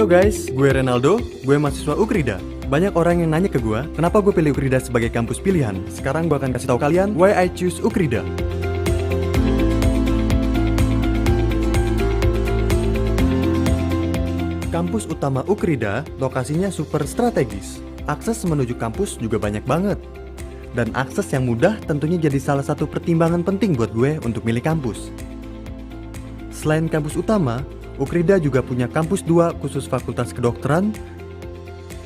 Halo guys, gue Renaldo, gue mahasiswa Ukrida. Banyak orang yang nanya ke gue, kenapa gue pilih Ukrida sebagai kampus pilihan. Sekarang gue akan kasih tahu kalian why I choose Ukrida. Kampus utama Ukrida, lokasinya super strategis. Akses menuju kampus juga banyak banget. Dan akses yang mudah tentunya jadi salah satu pertimbangan penting buat gue untuk milih kampus. Selain kampus utama, Ukrida juga punya kampus 2 khusus fakultas kedokteran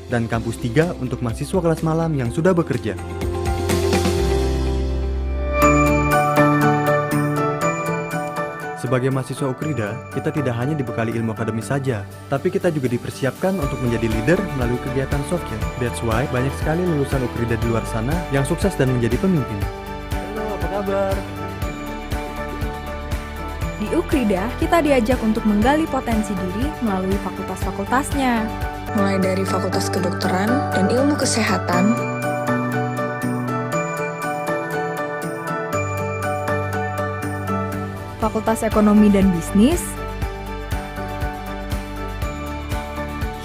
dan kampus 3 untuk mahasiswa kelas malam yang sudah bekerja. Sebagai mahasiswa Ukrida, kita tidak hanya dibekali ilmu akademis saja, tapi kita juga dipersiapkan untuk menjadi leader melalui kegiatan software. That's why banyak sekali lulusan Ukrida di luar sana yang sukses dan menjadi pemimpin. Halo, apa kabar? Di Ukrida, kita diajak untuk menggali potensi diri melalui fakultas-fakultasnya. Mulai dari Fakultas Kedokteran dan Ilmu Kesehatan, Fakultas Ekonomi dan Bisnis,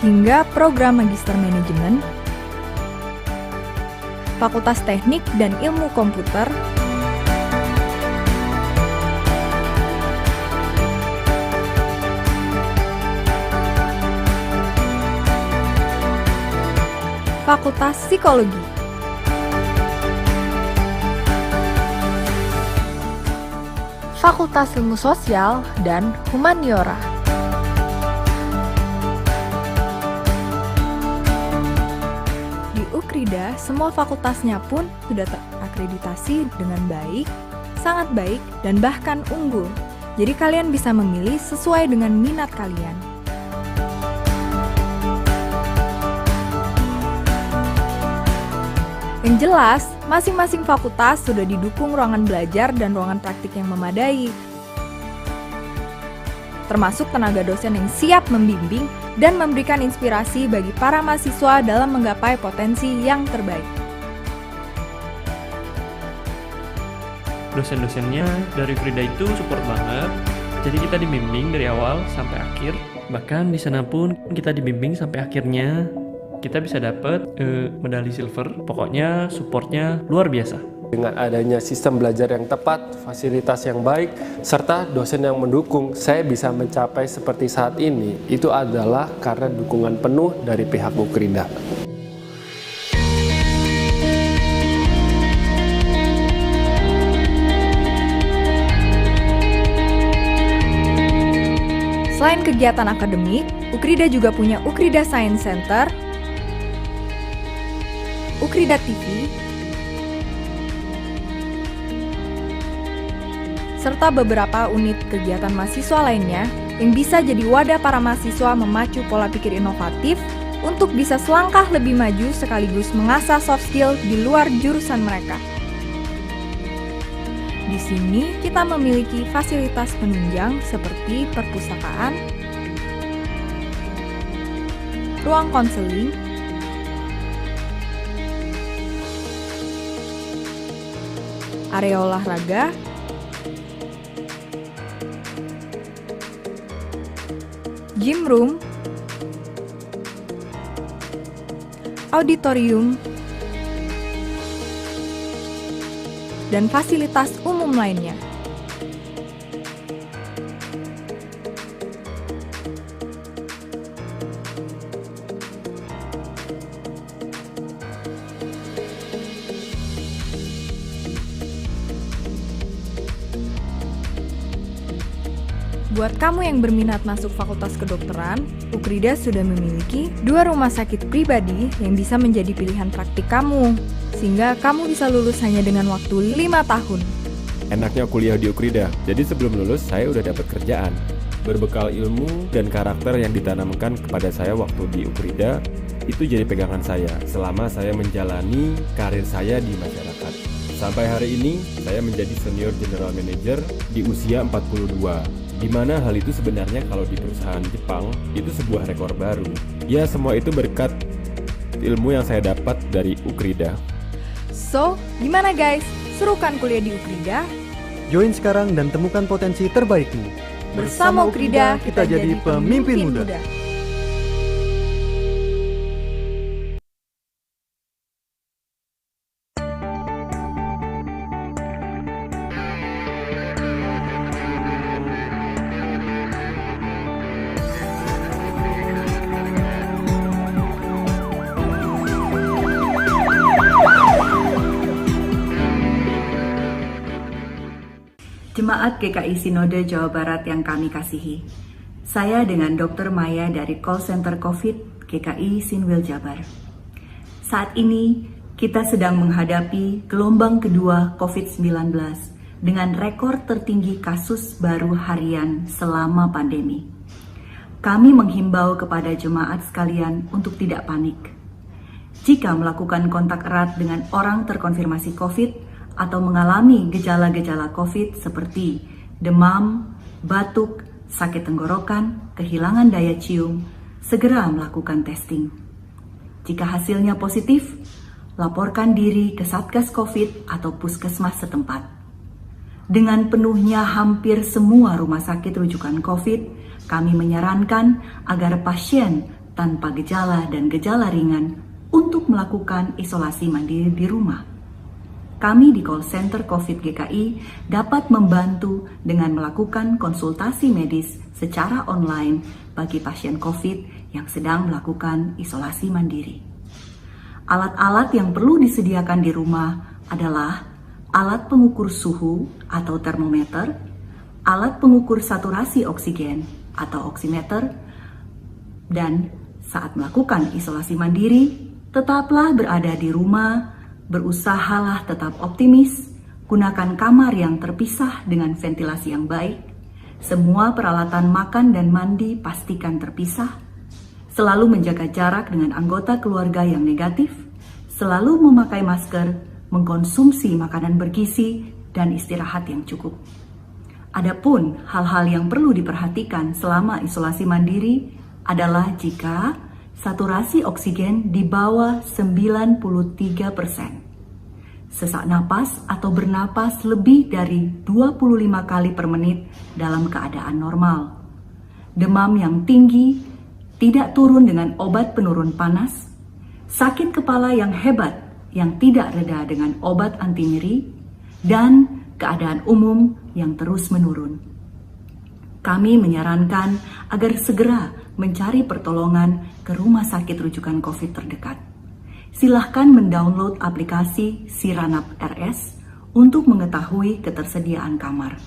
hingga program Magister Manajemen, Fakultas Teknik dan Ilmu Komputer, Fakultas Psikologi, Fakultas Ilmu Sosial, dan Humaniora. Di Ukrida, semua fakultasnya pun sudah terakreditasi dengan baik, sangat baik, dan bahkan unggul. Jadi kalian bisa memilih sesuai dengan minat kalian. Yang jelas, masing-masing fakultas sudah didukung ruangan belajar dan ruangan praktik yang memadai. Termasuk tenaga dosen yang siap membimbing dan memberikan inspirasi bagi para mahasiswa dalam menggapai potensi yang terbaik. Dosen-dosennya dari Ukrida itu support banget. Jadi kita dibimbing dari awal sampai akhir. Bahkan di sana pun kita dibimbing sampai akhirnya kita bisa dapat medali silver. Pokoknya supportnya luar biasa. Dengan adanya sistem belajar yang tepat, fasilitas yang baik, serta dosen yang mendukung, saya bisa mencapai seperti saat ini. Itu adalah karena dukungan penuh dari pihak Ukrida. Selain kegiatan akademik, Ukrida juga punya Ukrida Science Center, Ukrida TV, serta beberapa unit kegiatan mahasiswa lainnya yang bisa jadi wadah para mahasiswa memacu pola pikir inovatif untuk bisa selangkah lebih maju sekaligus mengasah soft skill di luar jurusan mereka. Di sini kita memiliki fasilitas penunjang seperti perpustakaan, ruang konseling, area olahraga, gym room, auditorium, dan fasilitas umum lainnya. Buat kamu yang berminat masuk Fakultas Kedokteran, Ukrida sudah memiliki 2 rumah sakit pribadi yang bisa menjadi pilihan praktik kamu, sehingga kamu bisa lulus hanya dengan waktu 5 tahun. Enaknya kuliah di Ukrida, jadi sebelum lulus saya udah dapat kerjaan. Berbekal ilmu dan karakter yang ditanamkan kepada saya waktu di Ukrida, itu jadi pegangan saya selama saya menjalani karir saya di masyarakat. Sampai hari ini, saya menjadi Senior General Manager di usia 42. Di mana hal itu sebenarnya kalau di perusahaan Jepang itu sebuah rekor baru. Ya, semua itu berkat ilmu yang saya dapat dari Ukrida. So, gimana guys? Seru kan kuliah di Ukrida? Join sekarang dan temukan potensi terbaikmu. Bersama Ukrida, kita jadi pemimpin muda. Jemaat GKI Sinode Jawa Barat yang kami kasihi, saya dengan Dr. Maya dari Call Center COVID GKI Sinwil Jabar. Saat ini kita sedang menghadapi gelombang kedua COVID-19 dengan rekor tertinggi kasus baru harian selama pandemi. Kami menghimbau kepada jemaat sekalian untuk tidak panik. Jika melakukan kontak erat dengan orang terkonfirmasi COVID atau mengalami gejala-gejala COVID seperti demam, batuk, sakit tenggorokan, kehilangan daya cium, segera melakukan testing. Jika hasilnya positif, laporkan diri ke Satgas COVID atau puskesmas setempat. Dengan penuhnya hampir semua rumah sakit rujukan COVID, kami menyarankan agar pasien tanpa gejala dan gejala ringan untuk melakukan isolasi mandiri di rumah. Kami di Call Center COVID GKI dapat membantu dengan melakukan konsultasi medis secara online bagi pasien COVID yang sedang melakukan isolasi mandiri. Alat-alat yang perlu disediakan di rumah adalah alat pengukur suhu atau termometer, alat pengukur saturasi oksigen atau oximeter, dan saat melakukan isolasi mandiri, tetaplah berada di rumah. Berusahalah tetap optimis, gunakan kamar yang terpisah dengan ventilasi yang baik, semua peralatan makan dan mandi pastikan terpisah, selalu menjaga jarak dengan anggota keluarga yang negatif, selalu memakai masker, mengkonsumsi makanan bergizi, dan istirahat yang cukup. Adapun hal-hal yang perlu diperhatikan selama isolasi mandiri adalah jika saturasi oksigen di bawah 93%. Sesak napas atau bernapas lebih dari 25 kali per menit dalam keadaan normal. Demam yang tinggi, tidak turun dengan obat penurun panas, sakit kepala yang hebat yang tidak reda dengan obat anti nyeri, dan keadaan umum yang terus menurun. Kami menyarankan agar segera mencari pertolongan ke rumah sakit rujukan COVID terdekat. Silahkan mendownload aplikasi Siranap RS untuk mengetahui ketersediaan kamar.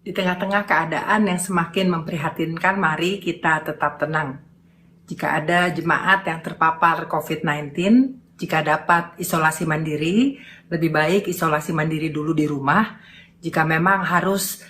Di tengah-tengah keadaan yang semakin memprihatinkan, mari kita tetap tenang. Jika ada jemaat yang terpapar COVID-19, jika dapat isolasi mandiri, lebih baik isolasi mandiri dulu di rumah. Jika memang harus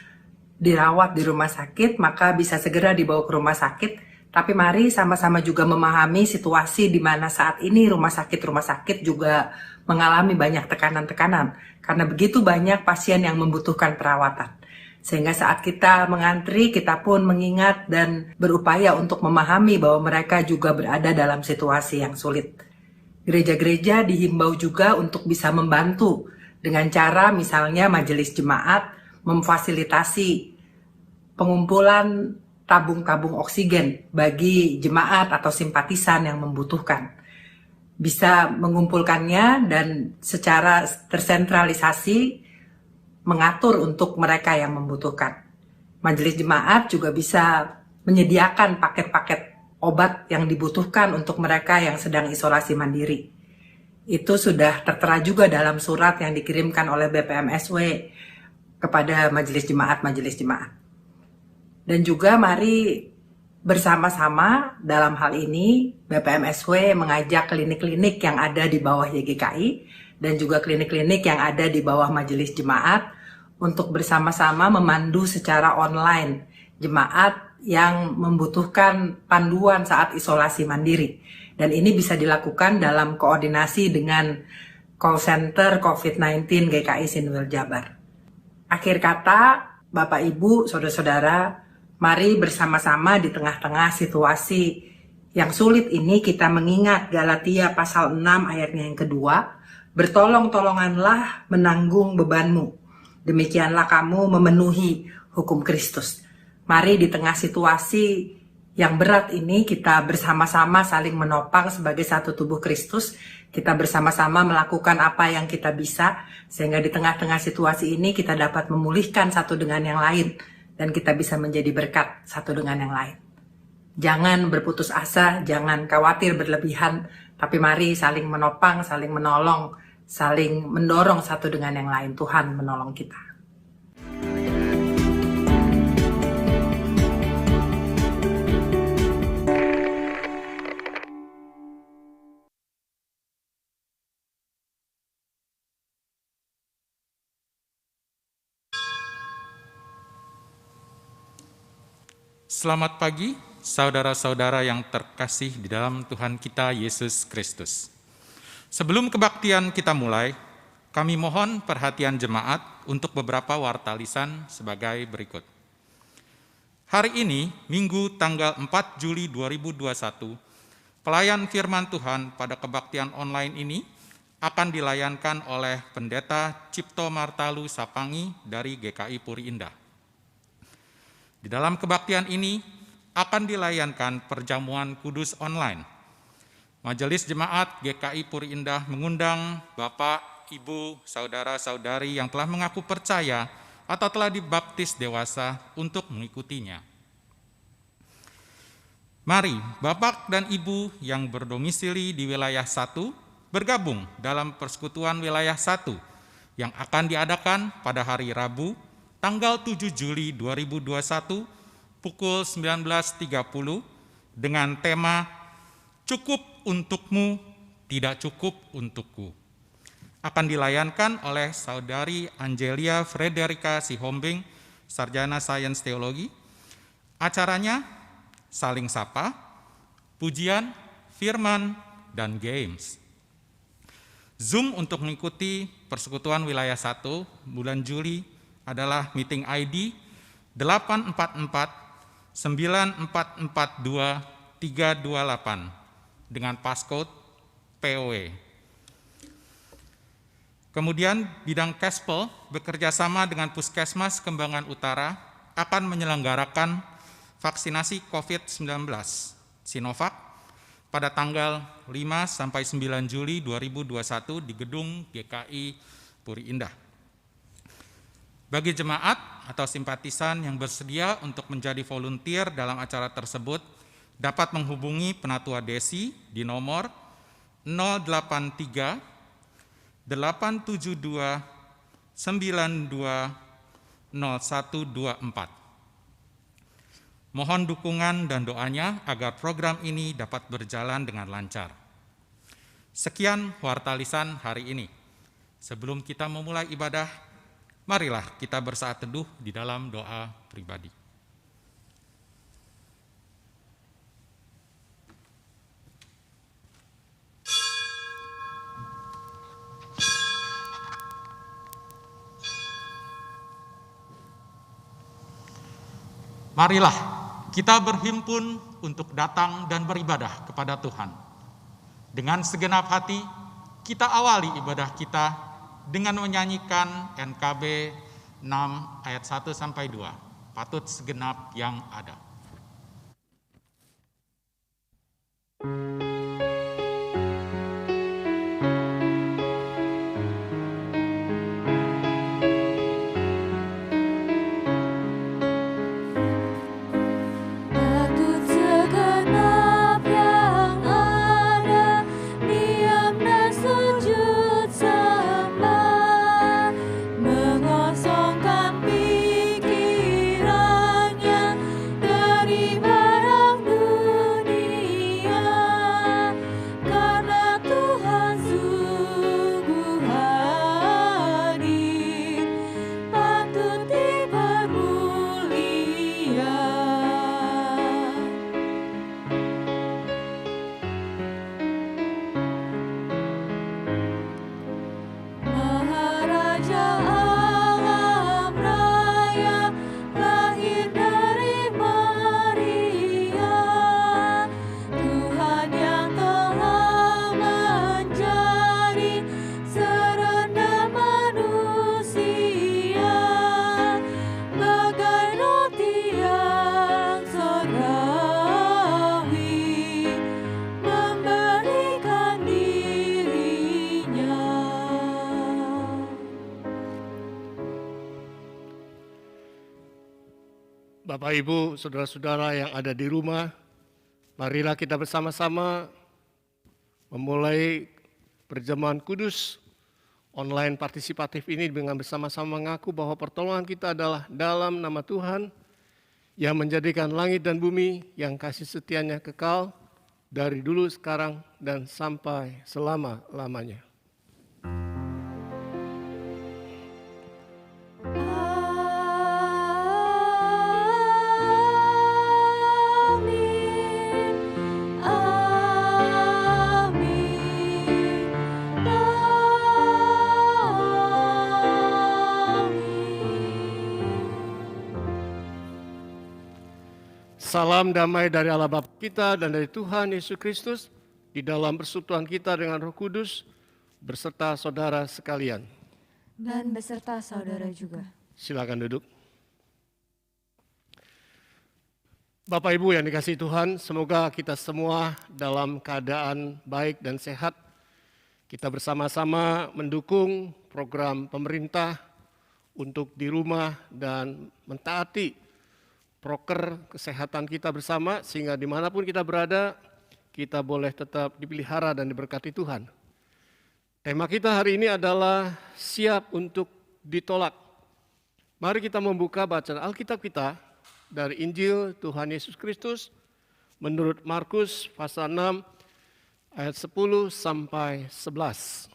dirawat di rumah sakit, maka bisa segera dibawa ke rumah sakit. Tapi mari sama-sama juga memahami situasi di mana saat ini rumah sakit juga mengalami banyak tekanan-tekanan. Karena begitu banyak pasien yang membutuhkan perawatan. Sehingga saat kita mengantri, kita pun mengingat dan berupaya untuk memahami bahwa mereka juga berada dalam situasi yang sulit. Gereja-gereja dihimbau juga untuk bisa membantu dengan cara misalnya majelis jemaat memfasilitasi pengumpulan tabung-tabung oksigen bagi jemaat atau simpatisan yang membutuhkan. Bisa mengumpulkannya dan secara tersentralisasi mengatur untuk mereka yang membutuhkan. Majelis jemaat juga bisa menyediakan paket-paket obat yang dibutuhkan untuk mereka yang sedang isolasi mandiri. Itu sudah tertera juga dalam surat yang dikirimkan oleh BPMSW kepada majelis jemaat. Dan juga mari bersama-sama dalam hal ini BPMSW mengajak klinik-klinik yang ada di bawah YGKI dan juga klinik-klinik yang ada di bawah majelis jemaat untuk bersama-sama memandu secara online jemaat yang membutuhkan panduan saat isolasi mandiri. Dan ini bisa dilakukan dalam koordinasi dengan Call Center COVID-19 GKI Sinwil Jabar. Akhir kata, Bapak Ibu, Saudara-saudara, mari bersama-sama di tengah-tengah situasi yang sulit ini kita mengingat Galatia pasal 6 ayatnya yang kedua, bertolong-tolonganlah menanggung bebanmu, demikianlah kamu memenuhi hukum Kristus. Mari di tengah situasi yang berat ini kita bersama-sama saling menopang sebagai satu tubuh Kristus. Kita bersama-sama melakukan apa yang kita bisa sehingga di tengah-tengah situasi ini kita dapat memulihkan satu dengan yang lain dan kita bisa menjadi berkat satu dengan yang lain. Jangan berputus asa, jangan khawatir berlebihan, tapi mari saling menopang, saling menolong, saling mendorong satu dengan yang lain. Tuhan menolong kita. Selamat pagi, saudara-saudara yang terkasih di dalam Tuhan kita Yesus Kristus. Sebelum kebaktian kita mulai, kami mohon perhatian jemaat untuk beberapa warta lisan sebagai berikut. Hari ini, Minggu tanggal 4 Juli 2021, pelayan firman Tuhan pada kebaktian online ini akan dilayankan oleh Pendeta Cipto Martalu Sapangi dari GKI Puri Indah. Di dalam kebaktian ini akan dilayankan perjamuan kudus online. Majelis Jemaat GKI Puri Indah mengundang Bapak, Ibu, saudara-saudari yang telah mengaku percaya atau telah dibaptis dewasa untuk mengikutinya. Mari Bapak dan Ibu yang berdomisili di wilayah 1 bergabung dalam persekutuan wilayah 1 yang akan diadakan pada hari Rabu tanggal 7 Juli 2021 pukul 19.30 dengan tema Cukup untukmu, tidak cukup untukku. Akan dilayankan oleh Saudari Angelia Frederika Sihombing, Sarjana Sains Teologi. Acaranya saling sapa, pujian, firman, dan games. Zoom untuk mengikuti persekutuan wilayah 1 bulan Juli adalah meeting ID 844-9442-328 dengan passcode POE. Kemudian bidang Kespel bekerja sama dengan Puskesmas Kembangan Utara akan menyelenggarakan vaksinasi COVID-19 Sinovac pada tanggal 5-9 Juli 2021 di gedung GKI Puri Indah. Bagi jemaat atau simpatisan yang bersedia untuk menjadi volunteer dalam acara tersebut dapat menghubungi Penatua Desi di nomor 083 872 92 0124. Mohon dukungan dan doanya agar program ini dapat berjalan dengan lancar. Sekian warta lisan hari ini. Sebelum kita memulai ibadah, marilah kita bersaat teduh di dalam doa pribadi. Marilah kita berhimpun untuk datang dan beribadah kepada Tuhan. Dengan segenap hati, kita awali ibadah kita dengan menyanyikan NKB 6 ayat 1-2, patut segenap yang ada. Bapak, Ibu, saudara-saudara yang ada di rumah, marilah kita bersama-sama memulai perjamuan kudus online partisipatif ini dengan bersama-sama mengaku bahwa pertolongan kita adalah dalam nama Tuhan yang menjadikan langit dan bumi, yang kasih setianya kekal dari dulu, sekarang, dan sampai selama-lamanya. salam damai dari Allah Bapa kita dan dari Tuhan Yesus Kristus di dalam persekutuan kita dengan Roh Kudus beserta saudara sekalian. Dan beserta saudara juga. Silakan duduk. Bapak Ibu yang dikasihi Tuhan, semoga kita semua dalam keadaan baik dan sehat. Kita bersama-sama mendukung program pemerintah untuk di rumah dan mentaati proker kesehatan kita bersama, sehingga dimanapun kita berada, kita boleh tetap dipelihara dan diberkati Tuhan. Tema kita hari ini adalah siap untuk ditolak. Mari kita membuka bacaan Alkitab kita dari Injil Tuhan Yesus Kristus menurut Markus pasal 6 ayat 10 sampai 11.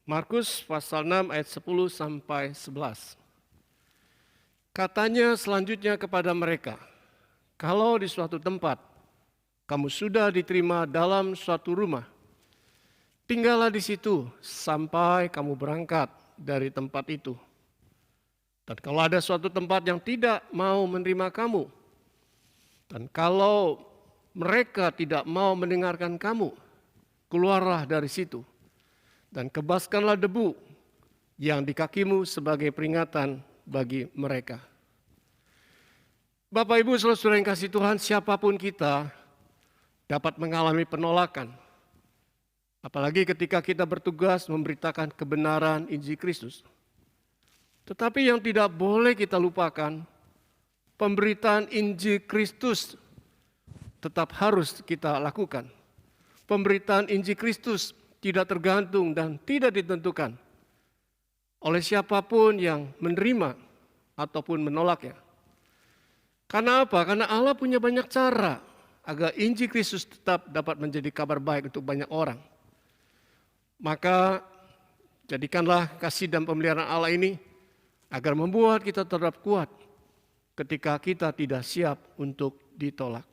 Markus pasal 6 ayat 10 sampai 11. Katanya selanjutnya kepada mereka, kalau di suatu tempat kamu sudah diterima dalam suatu rumah, tinggallah di situ sampai kamu berangkat dari tempat itu. Dan kalau ada suatu tempat yang tidak mau menerima kamu, dan kalau mereka tidak mau mendengarkan kamu, keluarlah dari situ, dan kebaskanlah debu yang di kakimu sebagai peringatan bagi mereka. Bapak Ibu saudara yang kasih Tuhan, siapapun kita dapat mengalami penolakan. Apalagi ketika kita bertugas memberitakan kebenaran Injil Kristus. Tetapi yang tidak boleh kita lupakan, pemberitaan Injil Kristus tetap harus kita lakukan. Pemberitaan Injil Kristus tidak tergantung dan tidak ditentukan oleh siapapun yang menerima ataupun menolaknya. Karena apa? Karena Allah punya banyak cara agar Injil Kristus tetap dapat menjadi kabar baik untuk banyak orang. Maka jadikanlah kasih dan pemeliharaan Allah ini agar membuat kita tetap kuat ketika kita tidak siap untuk ditolak.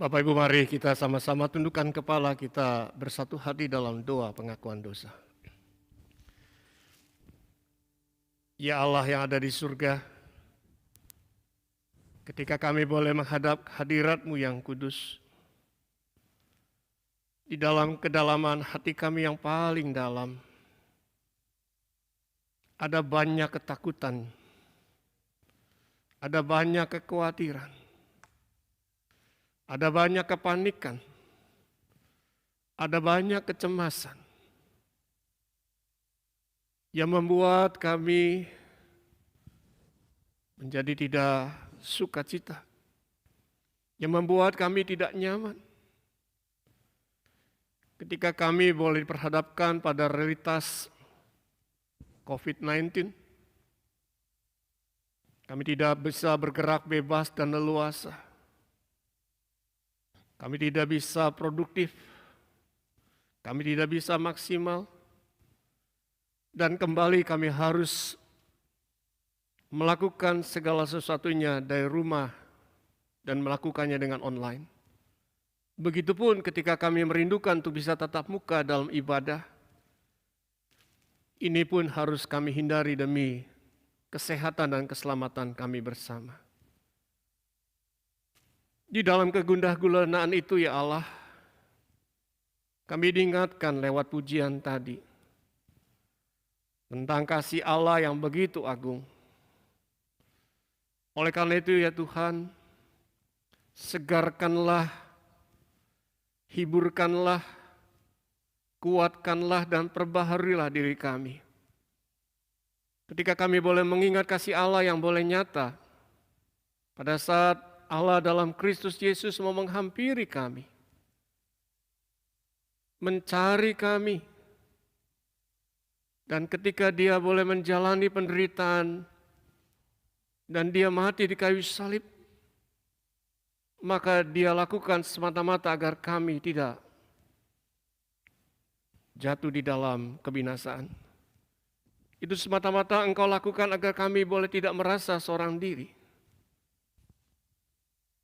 Bapak Ibu, mari kita sama-sama tundukkan kepala, kita bersatu hati dalam doa pengakuan dosa. Ya Allah yang ada di surga, ketika kami boleh menghadap hadirat-Mu yang kudus, di dalam kedalaman hati kami yang paling dalam, ada banyak ketakutan, ada banyak kekhawatiran, ada banyak kepanikan, ada banyak kecemasan yang membuat kami menjadi tidak sukacita, yang membuat kami tidak nyaman. Ketika kami boleh diperhadapkan pada realitas COVID-19, kami tidak bisa bergerak bebas dan leluasa. Kami tidak bisa produktif, kami tidak bisa maksimal, dan kembali kami harus melakukan segala sesuatunya dari rumah dan melakukannya dengan online. Begitupun ketika kami merindukan untuk bisa tatap muka dalam ibadah, ini pun harus kami hindari demi kesehatan dan keselamatan kami bersama. Di dalam kegundah gulanaan itu ya Allah, kami diingatkan lewat pujian tadi tentang kasih Allah yang begitu agung. Oleh karena itu ya Tuhan, segarkanlah, hiburkanlah, kuatkanlah dan perbaharilah diri kami. Ketika kami boleh mengingat kasih Allah yang boleh nyata, pada saat Allah dalam Kristus Yesus mau menghampiri kami, mencari kami, dan ketika Dia boleh menjalani penderitaan dan Dia mati di kayu salib, maka Dia lakukan semata-mata agar kami tidak jatuh di dalam kebinasaan. Itu semata-mata Engkau lakukan agar kami boleh tidak merasa seorang diri.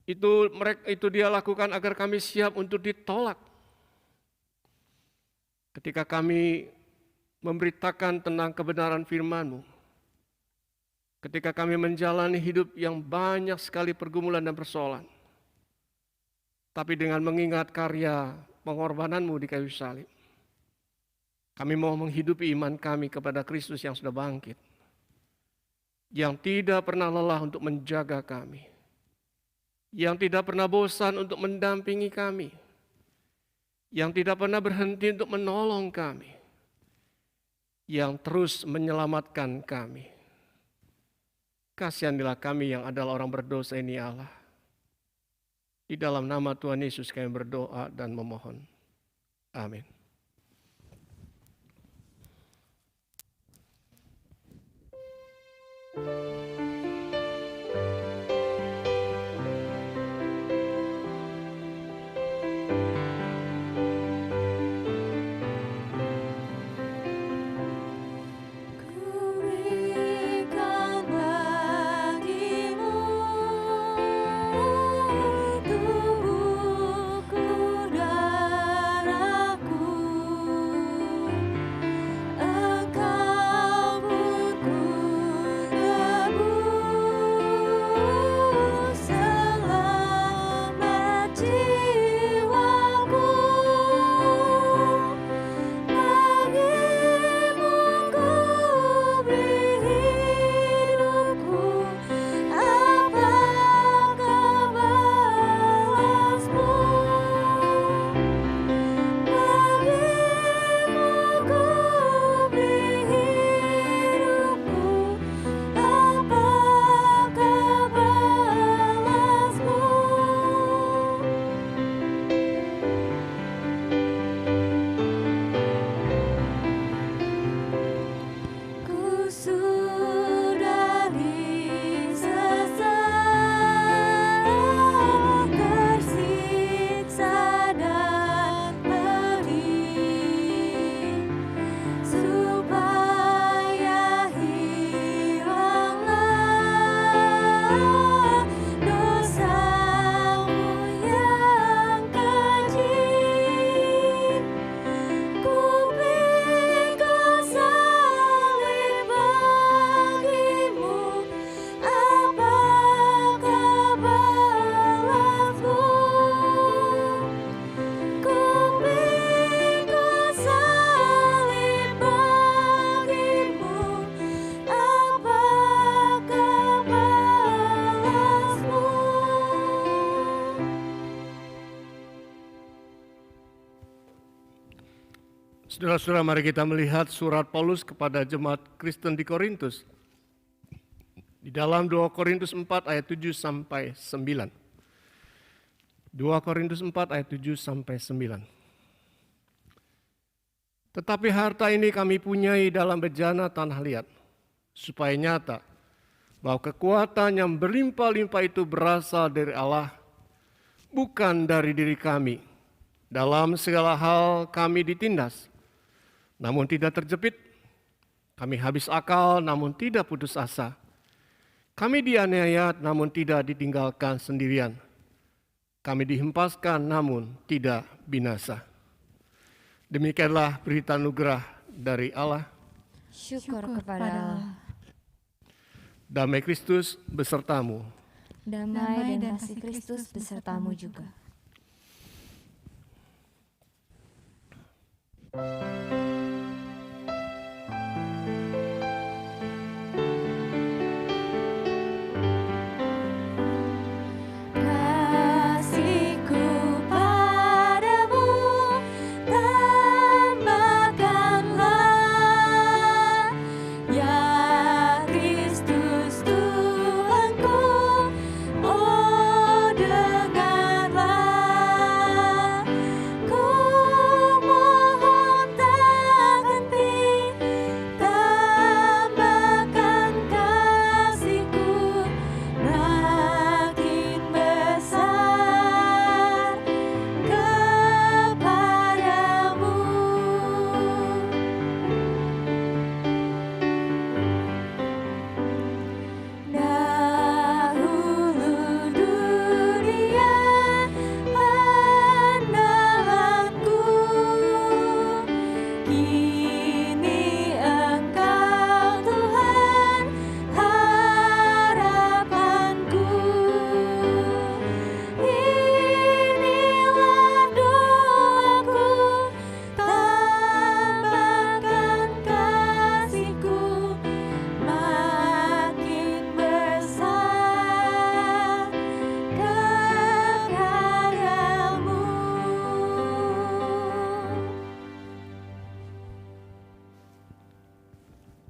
Itu Dia lakukan agar kami siap untuk ditolak. Ketika kami memberitakan tentang kebenaran firman-Mu, ketika kami menjalani hidup yang banyak sekali pergumulan dan persoalan, tapi dengan mengingat karya pengorbanan-Mu di kayu salib, kami mau menghidupi iman kami kepada Kristus yang sudah bangkit, yang tidak pernah lelah untuk menjaga kami, yang tidak pernah bosan untuk mendampingi kami, yang tidak pernah berhenti untuk menolong kami, yang terus menyelamatkan kami. Kasihanilah kami yang adalah orang berdosa ini Allah. Di dalam nama Tuhan Yesus kami berdoa dan memohon. Amin. Tubuhku, darahku, Saudara-saudara, mari kita melihat surat Paulus kepada jemaat Kristen di Korintus. Di dalam 2 Korintus 4 ayat 7 sampai 9. 2 Korintus 4 ayat 7 sampai 9. Tetapi harta ini kami punyai dalam bejana tanah liat, supaya nyata bahwa kekuatan yang berlimpah-limpah itu berasal dari Allah, bukan dari diri kami. Dalam segala hal kami ditindas, namun tidak terjepit. Kami habis akal, namun tidak putus asa. Kami dianiaya, namun tidak ditinggalkan sendirian. Kami dihempaskan, namun tidak binasa. Demikianlah berita anugerah dari Allah. Syukur kepada Allah. Damai Kristus besertamu. Damai dan kasih Kristus besertamu juga.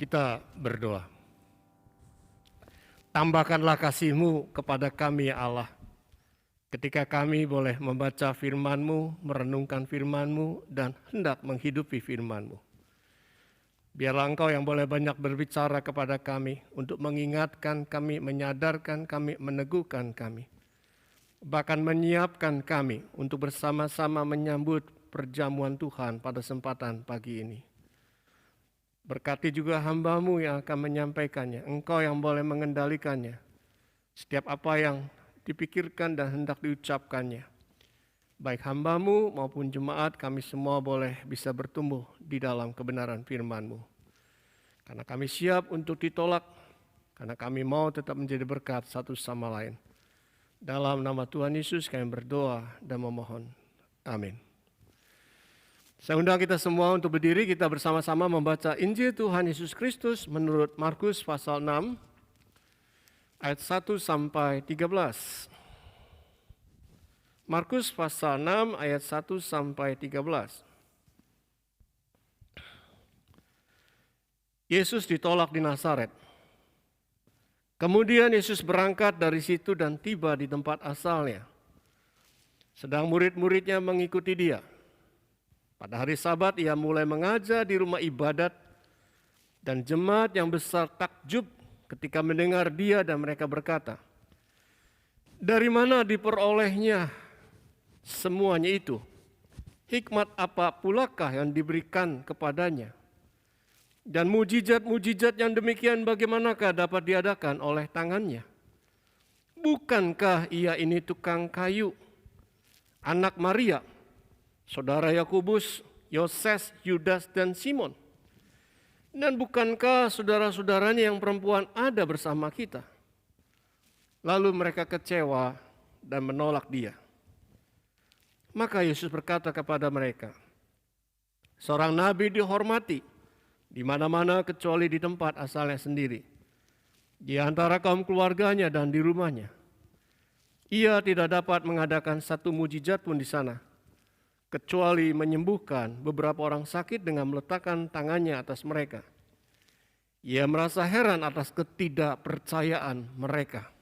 Kita berdoa. Tambahkanlah kasih-Mu kepada kami ya Allah, ketika kami boleh membaca firman-Mu, merenungkan firman-Mu, dan hendak menghidupi firman-Mu. Biarlah Engkau yang boleh banyak berbicara kepada kami, untuk mengingatkan kami, menyadarkan kami, meneguhkan kami, bahkan menyiapkan kami untuk bersama-sama menyambut perjamuan Tuhan pada kesempatan pagi ini. Berkati juga hamba-Mu yang akan menyampaikannya, Engkau yang boleh mengendalikannya, setiap apa yang dipikirkan dan hendak diucapkannya. Baik hamba-Mu maupun jemaat, kami semua boleh bisa bertumbuh di dalam kebenaran firman-Mu. Karena kami siap untuk ditolak, karena kami mau tetap menjadi berkat satu sama lain. Dalam nama Tuhan Yesus kami berdoa dan memohon. Amin. Saya undang kita semua untuk berdiri, kita bersama-sama membaca Injil Tuhan Yesus Kristus menurut Markus pasal 6 ayat 1 sampai 13. Markus pasal 6 ayat 1 sampai 13. Yesus ditolak di Nazaret. Kemudian Yesus berangkat dari situ dan tiba di tempat asalnya. Sedang murid-muridnya mengikuti dia. Pada hari Sabat ia mulai mengajar di rumah ibadat, dan jemaat yang besar takjub ketika mendengar dia, dan mereka berkata, "Dari mana diperolehnya semuanya itu? Hikmat apa pulakah yang diberikan kepadanya? Dan mujizat-mujizat yang demikian bagaimanakah dapat diadakan oleh tangannya? Bukankah ia ini tukang kayu, anak Maria, saudara Yakobus, Yoses, Yudas, dan Simon? Dan bukankah saudara-saudaranya yang perempuan ada bersama kita?" Lalu mereka kecewa dan menolak dia. Maka Yesus berkata kepada mereka, "Seorang nabi dihormati di mana-mana kecuali di tempat asalnya sendiri, di antara kaum keluarganya dan di rumahnya. Ia tidak dapat mengadakan satu mujizat pun di sana, kecuali menyembuhkan beberapa orang sakit dengan meletakkan tangannya atas mereka. Ia merasa heran atas ketidakpercayaan mereka.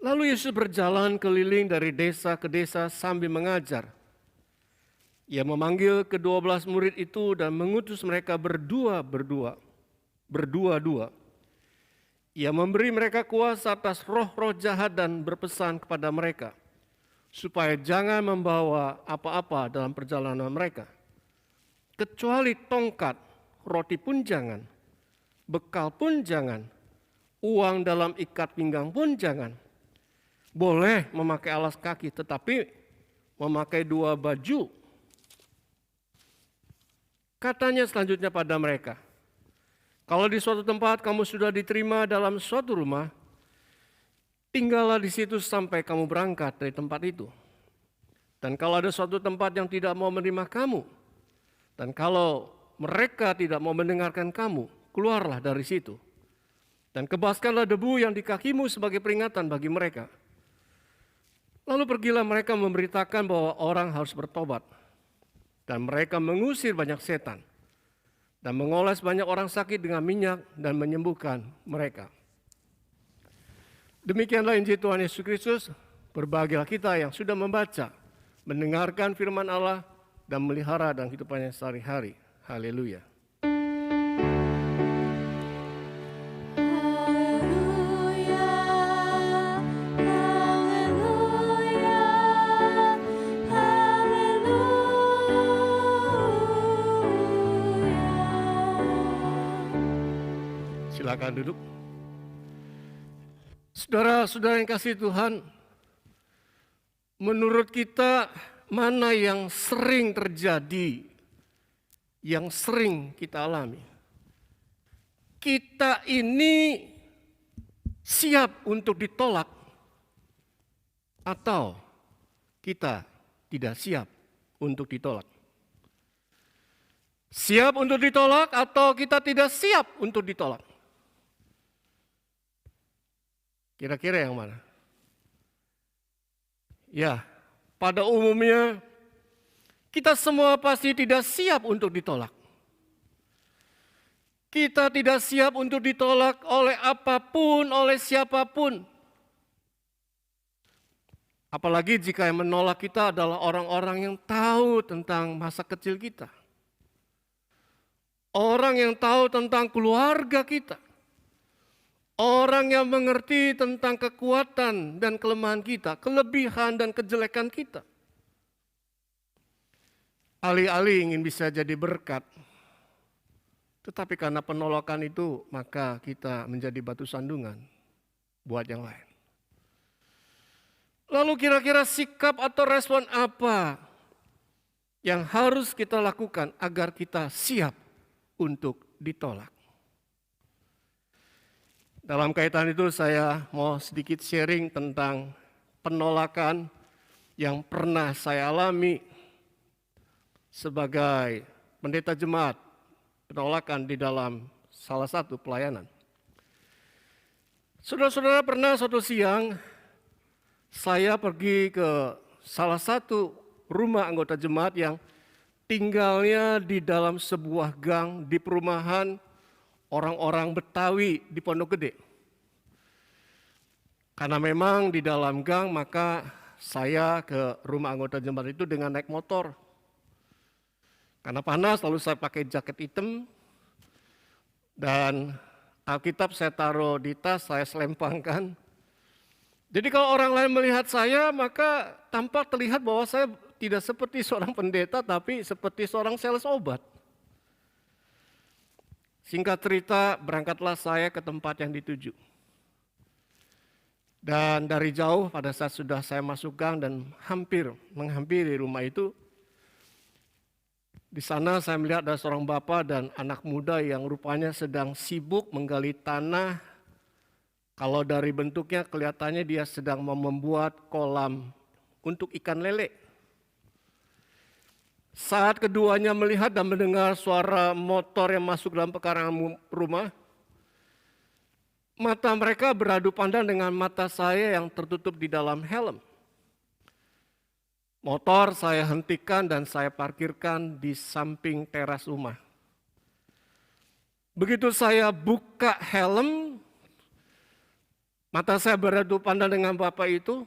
Lalu Yesus berjalan keliling dari desa ke desa sambil mengajar. Ia memanggil ke-12 murid itu dan mengutus mereka berdua-dua. Ia memberi mereka kuasa atas roh-roh jahat dan berpesan kepada mereka, supaya jangan membawa apa-apa dalam perjalanan mereka, kecuali tongkat, roti pun jangan, bekal pun jangan, uang dalam ikat pinggang pun jangan. Boleh memakai alas kaki, tetapi memakai 2 baju. Katanya selanjutnya pada mereka, kalau di suatu tempat kamu sudah diterima dalam suatu rumah, tinggallah di situ sampai kamu berangkat dari tempat itu. Dan kalau ada suatu tempat yang tidak mau menerima kamu, dan kalau mereka tidak mau mendengarkan kamu, keluarlah dari situ. Dan kebaskanlah debu yang di kakimu sebagai peringatan bagi mereka. Lalu pergilah mereka memberitakan bahwa orang harus bertobat. Dan mereka mengusir banyak setan. Dan mengoles banyak orang sakit dengan minyak dan menyembuhkan mereka. Demikianlah Injil Tuhan Yesus Kristus. Berbahagialah kita yang sudah membaca, mendengarkan firman Allah, dan melihara dalam kehidupannya sehari-hari. Haleluya. Silakan duduk. Saudara-saudara yang kasih Tuhan, menurut kita mana yang sering terjadi, yang sering kita alami? Kita ini siap untuk ditolak atau kita tidak siap untuk ditolak? Siap untuk ditolak atau kita tidak siap untuk ditolak? Kira-kira yang mana? Ya, pada umumnya kita semua pasti tidak siap untuk ditolak. Kita tidak siap untuk ditolak oleh apapun, oleh siapapun. Apalagi jika yang menolak kita adalah orang-orang yang tahu tentang masa kecil kita. Orang yang tahu tentang keluarga kita. Orang yang mengerti tentang kekuatan dan kelemahan kita, kelebihan dan kejelekan kita. Alih-alih ingin bisa jadi berkat, tetapi karena penolakan itu, maka kita menjadi batu sandungan buat yang lain. Lalu kira-kira sikap atau respon apa yang harus kita lakukan agar kita siap untuk ditolak? Dalam kaitan itu saya mau sedikit sharing tentang penolakan yang pernah saya alami sebagai pendeta jemaat, penolakan di dalam salah satu pelayanan. Saudara-saudara, pernah suatu siang saya pergi ke salah satu rumah anggota jemaat yang tinggalnya di dalam sebuah gang di perumahan orang-orang Betawi di Pondok Gede. Karena memang di dalam gang, maka saya ke rumah anggota jemaat itu dengan naik motor. Karena panas, lalu saya pakai jaket hitam. Dan Alkitab saya taruh di tas, saya selempangkan. Jadi kalau orang lain melihat saya, maka tampak terlihat bahwa saya tidak seperti seorang pendeta, tapi seperti seorang sales obat. Singkat cerita, berangkatlah saya ke tempat yang dituju. Dan dari jauh pada saat sudah saya masuk gang dan hampir menghampiri rumah itu, di sana saya melihat ada seorang bapak dan anak muda yang rupanya sedang sibuk menggali tanah. Kalau dari bentuknya kelihatannya dia sedang membuat kolam untuk ikan lele. Saat keduanya melihat dan mendengar suara motor yang masuk dalam pekarangan rumah, mata mereka beradu pandang dengan mata saya yang tertutup di dalam helm. Motor saya hentikan dan saya parkirkan di samping teras rumah. Begitu saya buka helm, mata saya beradu pandang dengan bapak itu,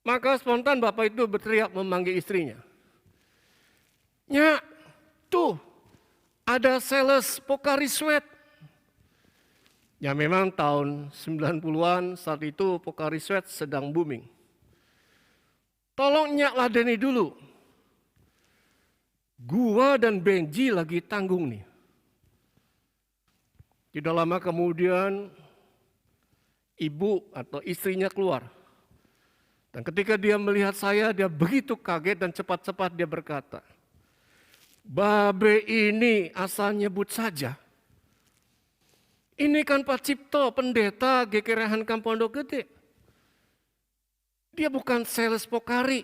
maka spontan bapak itu berteriak memanggil istrinya. "Nyak, tuh ada sales Pocari Sweat." Ya memang tahun 90-an saat itu Pocari Sweat sedang booming. "Tolong Nyak ladeni dulu. Gua dan Benji lagi tanggung nih." Tidak lama kemudian ibu atau istrinya keluar. Dan ketika dia melihat saya, dia begitu kaget dan cepat-cepat dia berkata, "Babe ini asal nyebut saja. Ini kan Pak Cipto, pendeta GKI Hankam Pondok Gede. Dia bukan sales Pocari.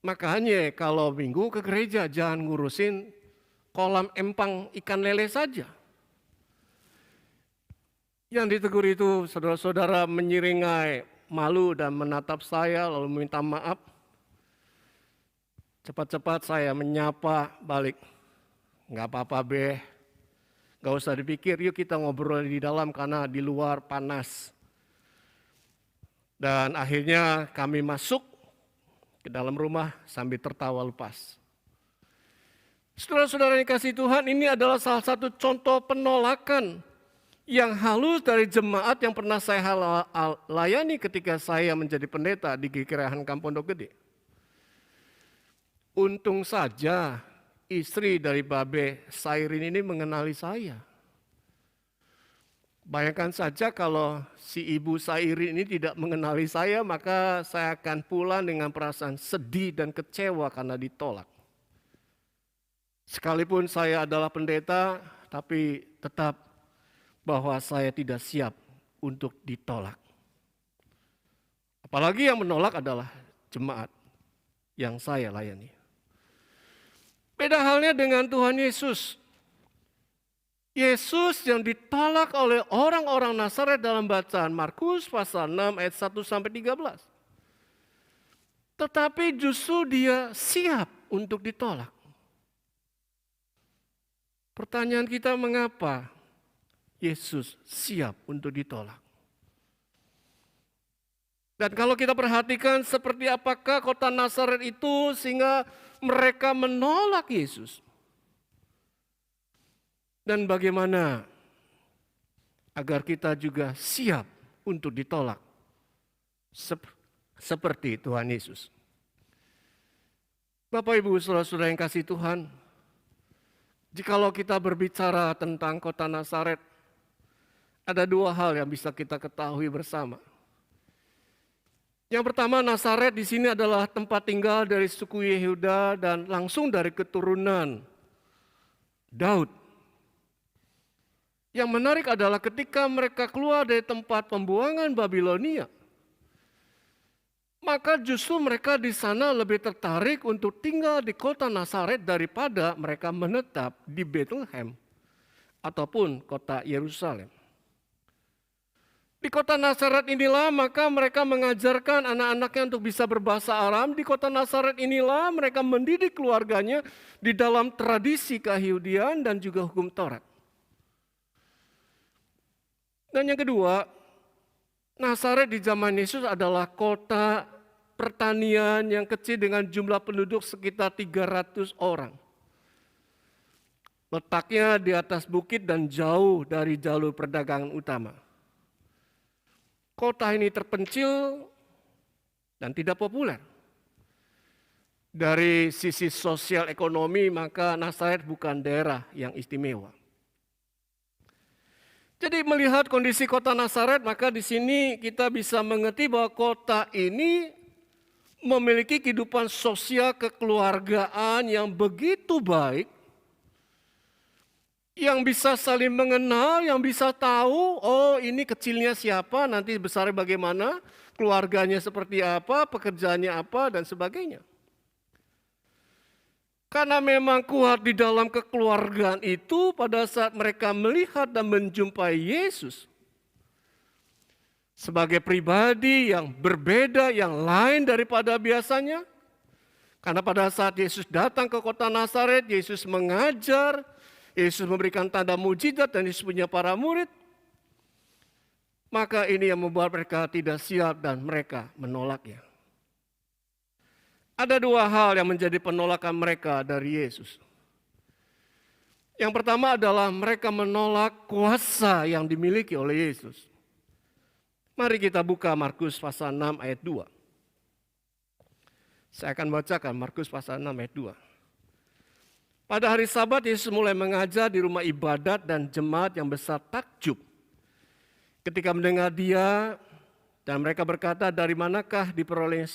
Makanya kalau minggu ke gereja jangan ngurusin kolam empang ikan lele saja." Yang ditegur itu saudara-saudara menyeringai, malu dan menatap saya lalu meminta maaf. Cepat-cepat saya menyapa balik. "Nggak apa-apa Be, nggak usah dipikir, yuk kita ngobrol di dalam karena di luar panas." Dan akhirnya kami masuk ke dalam rumah sambil tertawa lepas. Saudara-saudara yang kasih Tuhan, ini adalah salah satu contoh penolakan yang halus dari jemaat yang pernah saya layani ketika saya menjadi pendeta di GKI Hankam Pondok Gede. Untung saja istri dari Babe Sairin ini mengenali saya. Bayangkan saja kalau si Ibu Sairin ini tidak mengenali saya, maka saya akan pulang dengan perasaan sedih dan kecewa karena ditolak. Sekalipun saya adalah pendeta, tapi tetap bahwa saya tidak siap untuk ditolak. Apalagi yang menolak adalah jemaat yang saya layani. Beda halnya dengan Tuhan Yesus. Yesus yang ditolak oleh orang-orang Nazaret dalam bacaan Markus pasal 6 ayat 1-13. Tetapi justru dia siap untuk ditolak. Pertanyaan kita, mengapa Yesus siap untuk ditolak? Dan kalau kita perhatikan seperti apakah kota Nazaret itu sehingga mereka menolak Yesus. Dan bagaimana agar kita juga siap untuk ditolak seperti Tuhan Yesus. Bapak Ibu saudara-saudara yang kasih Tuhan, jikalau kita berbicara tentang kota Nazaret, ada dua hal yang bisa kita ketahui bersama. Yang pertama, Nazaret di sini adalah tempat tinggal dari suku Yehuda dan langsung dari keturunan Daud. Yang menarik adalah ketika mereka keluar dari tempat pembuangan Babilonia, maka justru mereka di sana lebih tertarik untuk tinggal di kota Nazaret daripada mereka menetap di Bethlehem ataupun kota Yerusalem. Di kota Nazaret inilah maka mereka mengajarkan anak-anaknya untuk bisa berbahasa Aram. Di kota Nazaret inilah mereka mendidik keluarganya di dalam tradisi Yahudian dan juga hukum Taurat. Dan yang kedua, Nazaret di zaman Yesus adalah kota pertanian yang kecil dengan jumlah penduduk sekitar 300 orang. Letaknya di atas bukit dan jauh dari jalur perdagangan utama. Kota ini terpencil dan tidak populer. Dari sisi sosial ekonomi, maka Nazaret bukan daerah yang istimewa. Jadi melihat kondisi kota Nazaret, maka di sini kita bisa mengerti bahwa kota ini memiliki kehidupan sosial kekeluargaan yang begitu baik, yang bisa saling mengenal, yang bisa tahu, oh ini kecilnya siapa, nanti besarnya bagaimana, keluarganya seperti apa, pekerjaannya apa, dan sebagainya. Karena memang kuat di dalam kekeluargaan itu, pada saat mereka melihat dan menjumpai Yesus, sebagai pribadi yang berbeda, yang lain daripada biasanya. Karena pada saat Yesus datang ke kota Nazaret, Yesus mengajar, Yesus memberikan tanda mujizat dan Yesus punya para murid. Maka ini yang membuat mereka tidak siap dan mereka menolaknya. Ada dua hal yang menjadi penolakan mereka dari Yesus. Yang pertama adalah mereka menolak kuasa yang dimiliki oleh Yesus. Mari kita buka Markus pasal 6 ayat 2. Saya akan bacakan Markus pasal 6 ayat 2. Pada hari Sabat Yesus mulai mengajar di rumah ibadat dan jemaat yang besar takjub. Ketika mendengar dia dan mereka berkata, dari manakah diperolehnya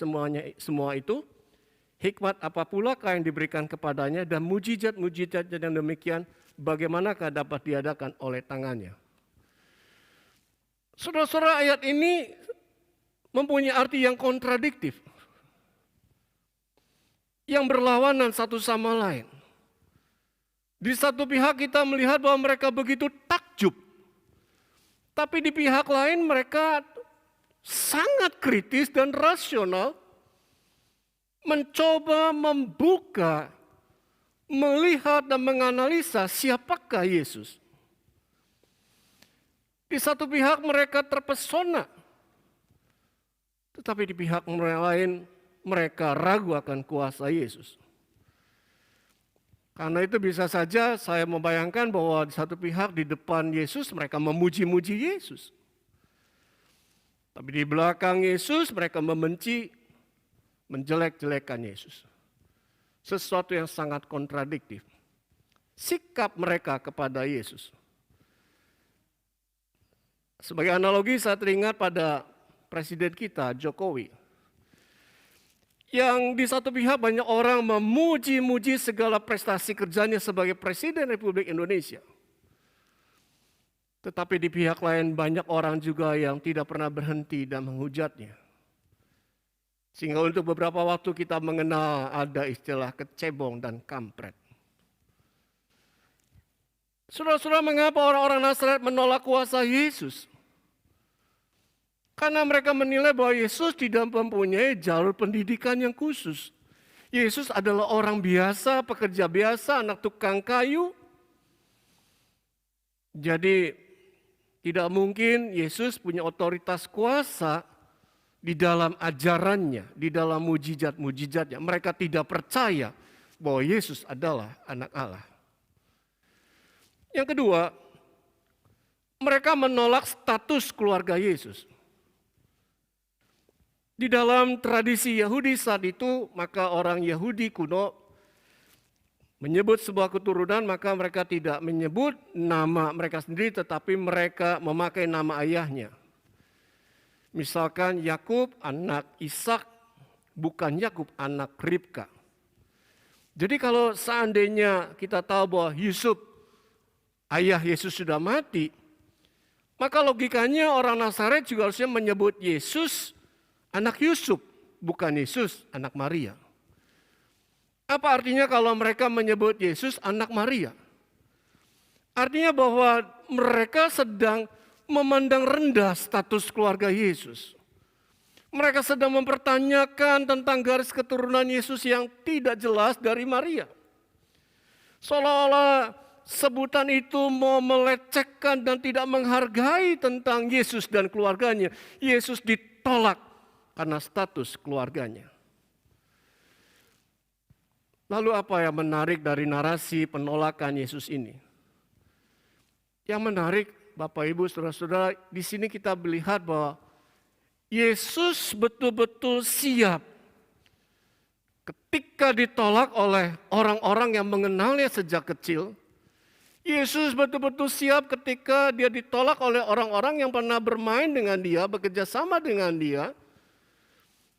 semua itu? Hikmat apa pula yang diberikan kepadanya dan mujizat-mujizat yang demikian bagaimanakah dapat diadakan oleh tangannya? Saudara-saudara, ayat ini mempunyai arti yang kontradiktif. Yang berlawanan satu sama lain. Di satu pihak kita melihat bahwa mereka begitu takjub. Tapi di pihak lain mereka sangat kritis dan rasional. Mencoba membuka, melihat dan menganalisa siapakah Yesus. Di satu pihak mereka terpesona. Tetapi di pihak lain mereka ragu akan kuasa Yesus. Karena itu bisa saja saya membayangkan bahwa di satu pihak di depan Yesus mereka memuji-muji Yesus. Tapi di belakang Yesus mereka membenci, menjelek-jelekan Yesus. Sesuatu yang sangat kontradiktif. Sikap mereka kepada Yesus. Sebagai analogi saya teringat pada presiden kita Jokowi. Yang di satu pihak banyak orang memuji-muji segala prestasi kerjanya sebagai Presiden Republik Indonesia. Tetapi di pihak lain banyak orang juga yang tidak pernah berhenti dan menghujatnya. Sehingga untuk beberapa waktu kita mengenal ada istilah kecebong dan kampret. Saudara-saudara, mengapa orang-orang Nazaret menolak kuasa Yesus? Karena mereka menilai bahwa Yesus tidak mempunyai jalur pendidikan yang khusus. Yesus adalah orang biasa, pekerja biasa, anak tukang kayu. Jadi tidak mungkin Yesus punya otoritas kuasa di dalam ajarannya, di dalam mujizat-mujizatnya. Mereka tidak percaya bahwa Yesus adalah anak Allah. Yang kedua, mereka menolak status keluarga Yesus. Di dalam tradisi Yahudi saat itu, maka orang Yahudi kuno menyebut sebuah keturunan, maka mereka tidak menyebut nama mereka sendiri, tetapi mereka memakai nama ayahnya. Misalkan Yakub anak Ishak, bukan Yakub anak Ribka. Jadi kalau seandainya kita tahu bahwa Yusuf, ayah Yesus sudah mati, maka logikanya orang Nazaret juga harusnya menyebut Yesus anak Yusuf, bukan Yesus anak Maria. Apa artinya kalau mereka menyebut Yesus anak Maria? Artinya bahwa mereka sedang memandang rendah status keluarga Yesus. Mereka sedang mempertanyakan tentang garis keturunan Yesus yang tidak jelas dari Maria. Seolah-olah sebutan itu mau melecehkan dan tidak menghargai tentang Yesus dan keluarganya. Yesus ditolak karena status keluarganya. Lalu apa yang menarik dari narasi penolakan Yesus ini? Yang menarik, Bapak Ibu, Saudara-saudara, di sini kita melihat bahwa Yesus betul-betul siap ketika ditolak oleh orang-orang yang mengenalnya sejak kecil. Yesus betul-betul siap ketika dia ditolak oleh orang-orang yang pernah bermain dengan dia, bekerja sama dengan dia.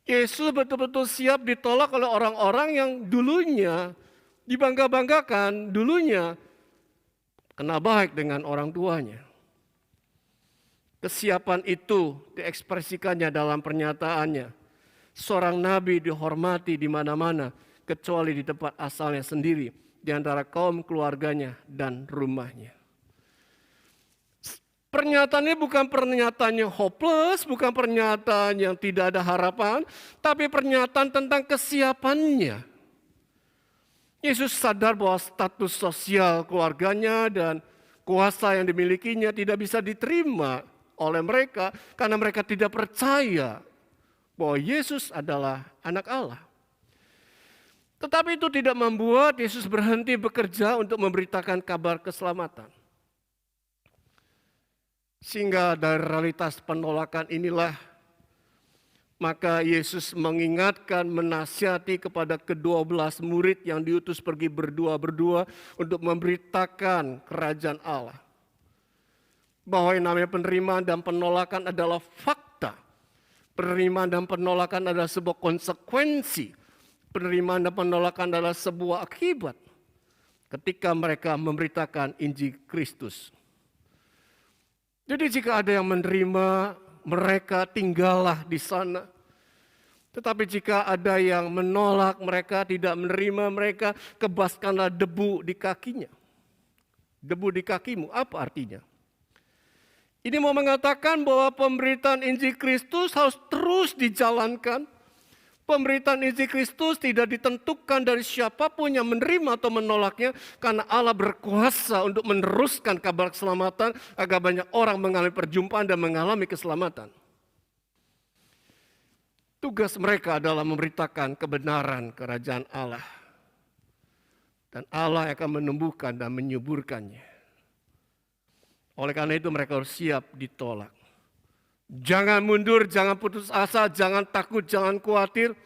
Yesus betul-betul siap ditolak oleh orang-orang yang dulunya dibangga-banggakan, dulunya kenal baik dengan orang tuanya. Kesiapan itu diekspresikannya dalam pernyataannya. Seorang nabi dihormati di mana-mana, kecuali di tempat asalnya sendiri, di antara kaum keluarganya dan rumahnya. Pernyataannya bukan pernyataannya hopeless, bukan pernyataan yang tidak ada harapan, tapi pernyataan tentang kesiapannya. Yesus sadar bahwa status sosial keluarganya dan kuasa yang dimilikinya tidak bisa diterima oleh mereka karena mereka tidak percaya bahwa Yesus adalah anak Allah. Tetapi itu tidak membuat Yesus berhenti bekerja untuk memberitakan kabar keselamatan. Sehingga dari realitas penolakan inilah, maka Yesus mengingatkan, menasihati kepada ke-12 murid yang diutus pergi berdua-berdua untuk memberitakan kerajaan Allah. Bahwa yang namanya penerimaan dan penolakan adalah fakta. Penerimaan dan penolakan adalah sebuah konsekuensi. Penerimaan dan penolakan adalah sebuah akibat ketika mereka memberitakan Injil Kristus. Jadi jika ada yang menerima, mereka tinggallah di sana. Tetapi jika ada yang menolak mereka, tidak menerima mereka, kebaskanlah debu di kakinya. Debu di kakimu, apa artinya? Ini mau mengatakan bahwa pemberitaan Injil Kristus harus terus dijalankan. Pemberitaan Injil Kristus tidak ditentukan dari siapapun yang menerima atau menolaknya, karena Allah berkuasa untuk meneruskan kabar keselamatan agar banyak orang mengalami perjumpaan dan mengalami keselamatan. Tugas mereka adalah memberitakan kebenaran kerajaan Allah. Dan Allah akan menumbuhkan dan menyuburkannya. Oleh karena itu mereka harus siap ditolak. Jangan mundur, jangan putus asa, jangan takut, jangan khawatir.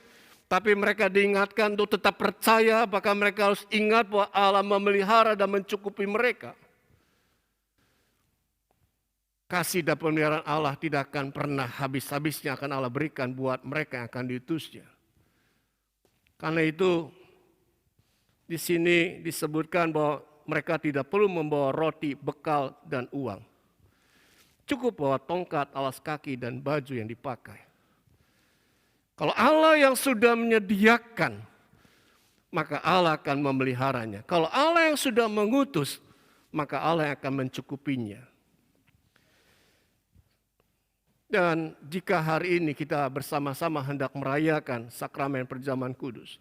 Tapi mereka diingatkan untuk tetap percaya, bahkan mereka harus ingat bahwa Allah memelihara dan mencukupi mereka. Kasih dan pemeliharaan Allah tidak akan pernah habis-habisnya akan Allah berikan buat mereka yang akan diutusnya. Karena itu di sini disebutkan bahwa mereka tidak perlu membawa roti, bekal, dan uang. Cukup bawa tongkat, alas kaki, dan baju yang dipakai. Kalau Allah yang sudah menyediakan, maka Allah akan memeliharanya. Kalau Allah yang sudah mengutus, maka Allah yang akan mencukupinya. Dan jika hari ini kita bersama-sama hendak merayakan sakramen perjamuan kudus,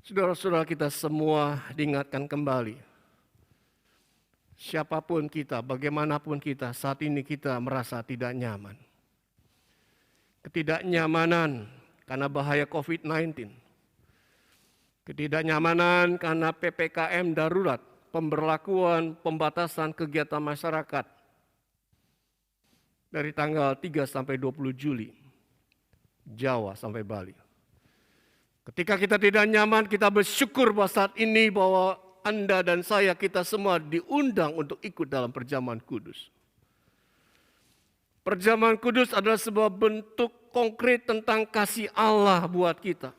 saudara-saudara kita semua diingatkan kembali. Siapapun kita, bagaimanapun kita, saat ini kita merasa tidak nyaman. Ketidaknyamanan karena bahaya COVID-19. Ketidaknyamanan karena PPKM darurat, pemberlakuan pembatasan kegiatan masyarakat dari tanggal 3 sampai 20 Juli, Jawa sampai Bali. Ketika kita tidak nyaman, kita bersyukur bahwa saat ini bahwa Anda dan saya, kita semua diundang untuk ikut dalam perjamuan kudus. Perjamuan kudus adalah sebuah bentuk konkret tentang kasih Allah buat kita.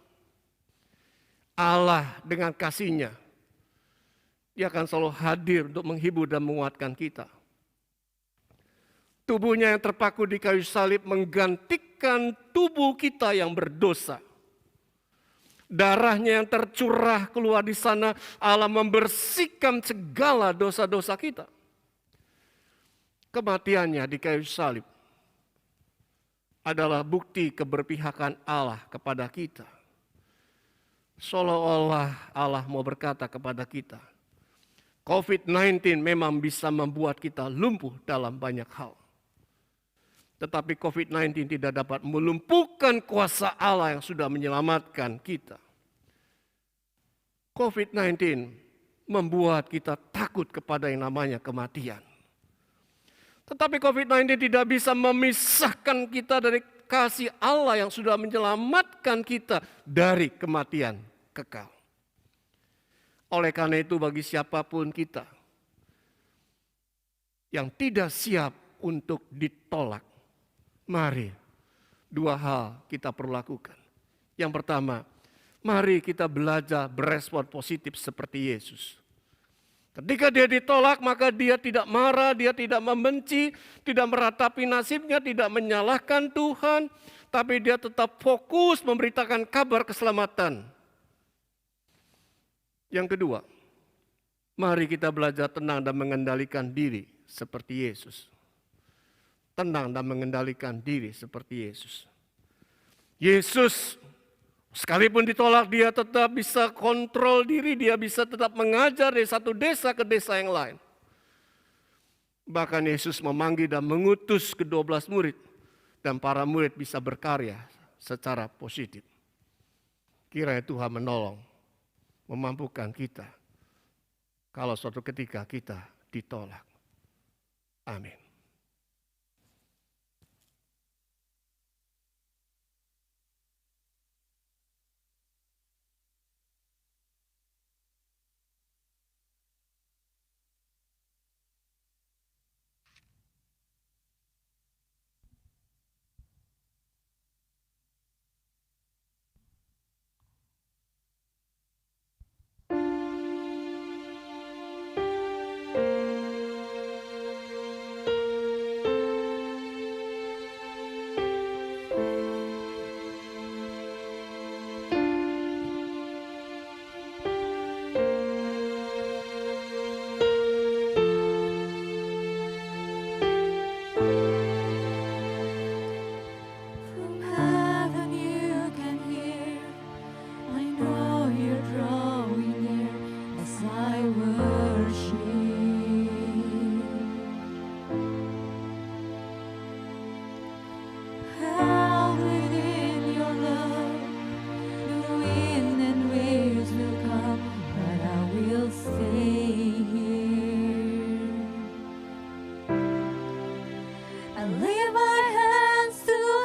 Allah dengan kasih-Nya, Dia akan selalu hadir untuk menghibur dan menguatkan kita. Tubuhnya yang terpaku di kayu salib menggantikan tubuh kita yang berdosa. Darahnya yang tercurah keluar di sana, Allah membersihkan segala dosa-dosa kita. Kematiannya di kayu salib adalah bukti keberpihakan Allah kepada kita. Seolah-olah Allah mau berkata kepada kita, COVID-19 memang bisa membuat kita lumpuh dalam banyak hal. Tetapi COVID-19 tidak dapat melumpuhkan kuasa Allah yang sudah menyelamatkan kita. COVID-19 membuat kita takut kepada yang namanya kematian. Tetapi COVID-19 tidak bisa memisahkan kita dari kasih Allah yang sudah menyelamatkan kita dari kematian kekal. Oleh karena itu bagi siapapun kita yang tidak siap untuk ditolak, mari dua hal kita perlu lakukan. Yang pertama, mari kita belajar berespon positif seperti Yesus. Ketika dia ditolak, maka dia tidak marah, dia tidak membenci, tidak meratapi nasibnya, tidak menyalahkan Tuhan, tapi dia tetap fokus memberitakan kabar keselamatan. Yang kedua, mari kita belajar tenang dan mengendalikan diri seperti Yesus. Tenang dan mengendalikan diri seperti Yesus. Yesus sekalipun ditolak, dia tetap bisa kontrol diri, dia bisa tetap mengajar dari satu desa ke desa yang lain. Bahkan Yesus memanggil dan mengutus ke-12 murid, dan para murid bisa berkarya secara positif. Kiranya Tuhan menolong, memampukan kita, kalau suatu ketika kita ditolak. Amin. Leave my hands to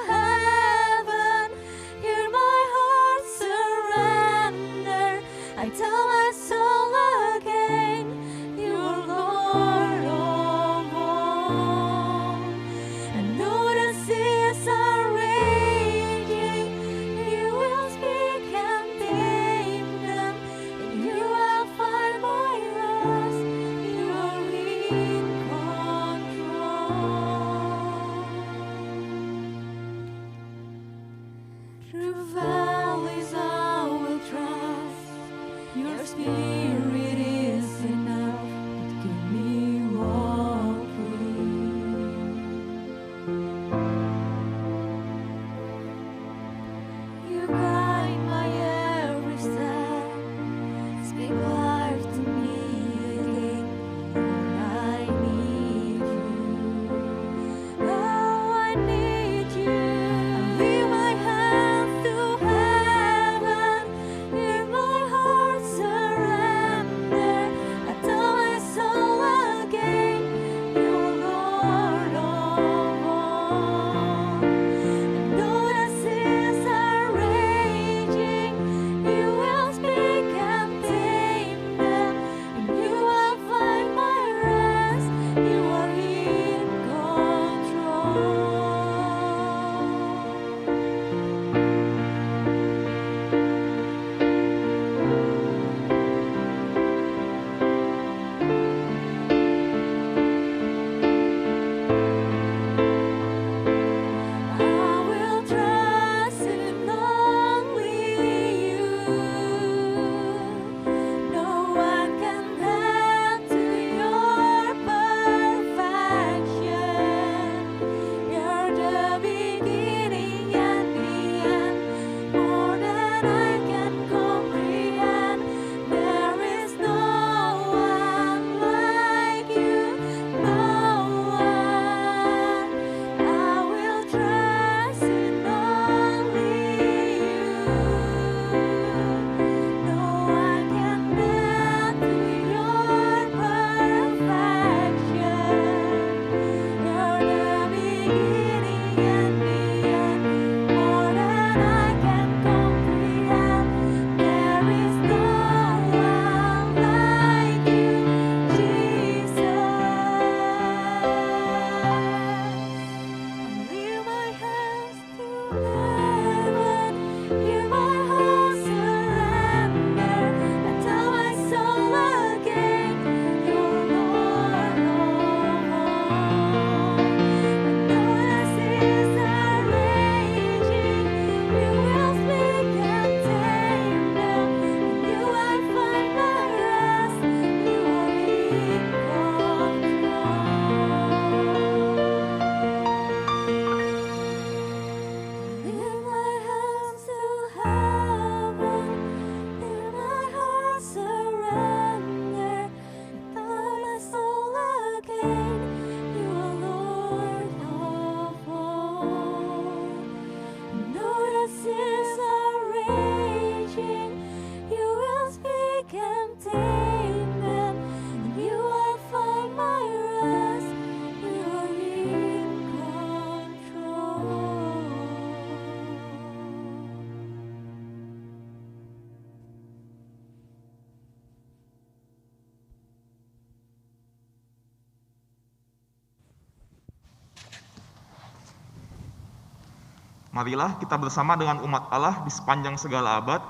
Marilah kita bersama dengan umat Allah di sepanjang segala abad,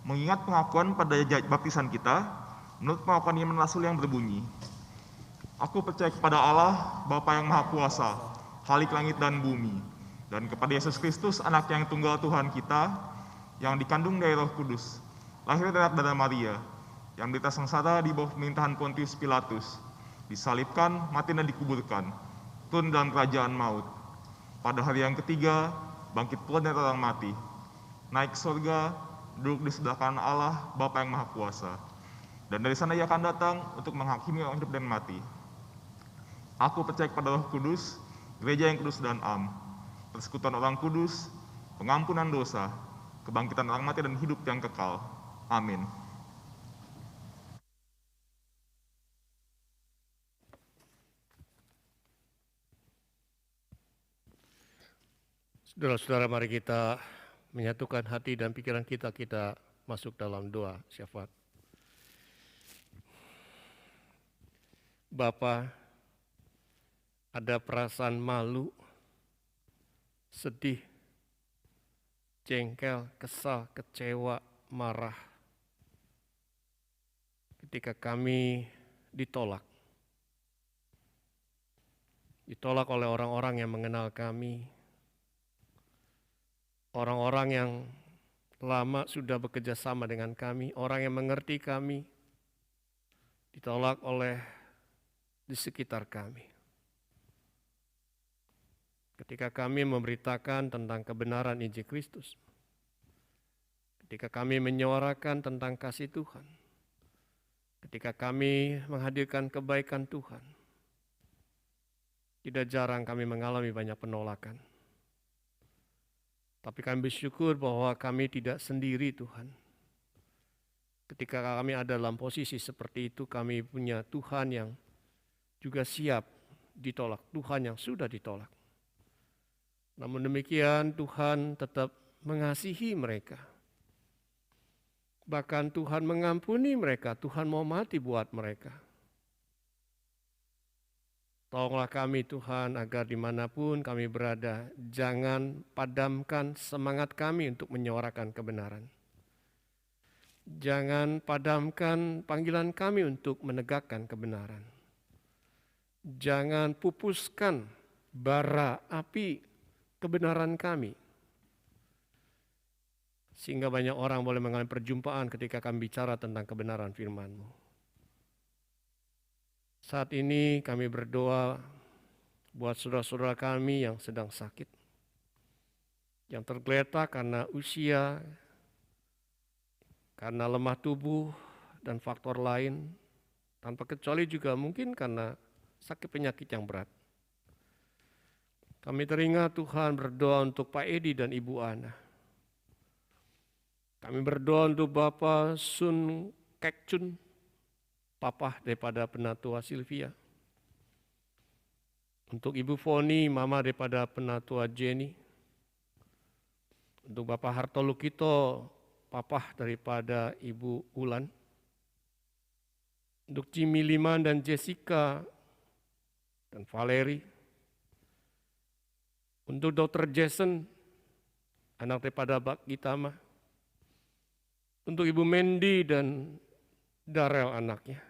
mengingat pengakuan pada baptisan kita, menurut pengakuan iman Rasul yang berbunyi, Aku percaya kepada Allah, Bapa yang Maha Kuasa, Khalik langit dan bumi, dan kepada Yesus Kristus, anak yang tunggal Tuhan kita, yang dikandung dari Roh Kudus, lahir dari darah Maria, yang menderita sengsara di bawah pemerintahan Pontius Pilatus, disalibkan, mati dan dikuburkan, turun dalam kerajaan maut. Pada hari yang ketiga, bangkit pula dari orang mati, naik ke surga, duduk di sebelah kanan Allah, Bapa yang Maha Kuasa. Dan dari sana Ia akan datang untuk menghakimi orang hidup dan mati. Aku percaya kepada Roh Kudus, gereja yang kudus dan am, persekutuan orang kudus, pengampunan dosa, kebangkitan orang mati dan hidup yang kekal. Amin. Saudara-saudara, mari kita menyatukan hati dan pikiran kita masuk dalam doa syafaat. Bapa, ada perasaan malu, sedih, jengkel, kesal, kecewa, marah ketika kami ditolak. Ditolak oleh orang-orang yang mengenal kami, orang-orang yang lama sudah bekerja sama dengan kami, orang yang mengerti kami, ditolak oleh di sekitar kami. Ketika kami memberitakan tentang kebenaran Injil Kristus, ketika kami menyuarakan tentang kasih Tuhan, ketika kami menghadirkan kebaikan Tuhan, tidak jarang kami mengalami banyak penolakan. Tapi kami bersyukur bahwa kami tidak sendiri, Tuhan. Ketika kami ada dalam posisi seperti itu, kami punya Tuhan yang juga siap ditolak, Tuhan yang sudah ditolak. Namun demikian Tuhan tetap mengasihi mereka. Bahkan Tuhan mengampuni mereka, Tuhan mau mati buat mereka. Tolonglah kami Tuhan agar dimanapun kami berada, jangan padamkan semangat kami untuk menyuarakan kebenaran. Jangan padamkan panggilan kami untuk menegakkan kebenaran. Jangan pupuskan bara api kebenaran kami, sehingga banyak orang boleh mengalami perjumpaan ketika kami bicara tentang kebenaran firman-Mu. Saat ini kami berdoa buat saudara-saudara kami yang sedang sakit, yang tergeletak karena usia, karena lemah tubuh dan faktor lain, tanpa kecuali juga mungkin karena sakit penyakit yang berat. Kami teringat Tuhan berdoa untuk Pak Edi dan Ibu Ana. Kami berdoa untuk Bapak Sun Kek Chun, Papa daripada Penatua Sylvia. Untuk Ibu Foni, Mama daripada Penatua Jenny. Untuk Bapak Harto Lukito, Papa daripada Ibu Ulan. Untuk Jimmy Liman dan Jessica dan Valerie. Untuk Dr. Jason, anak daripada Bak Gitama. Untuk Ibu Mendy dan Darel anaknya.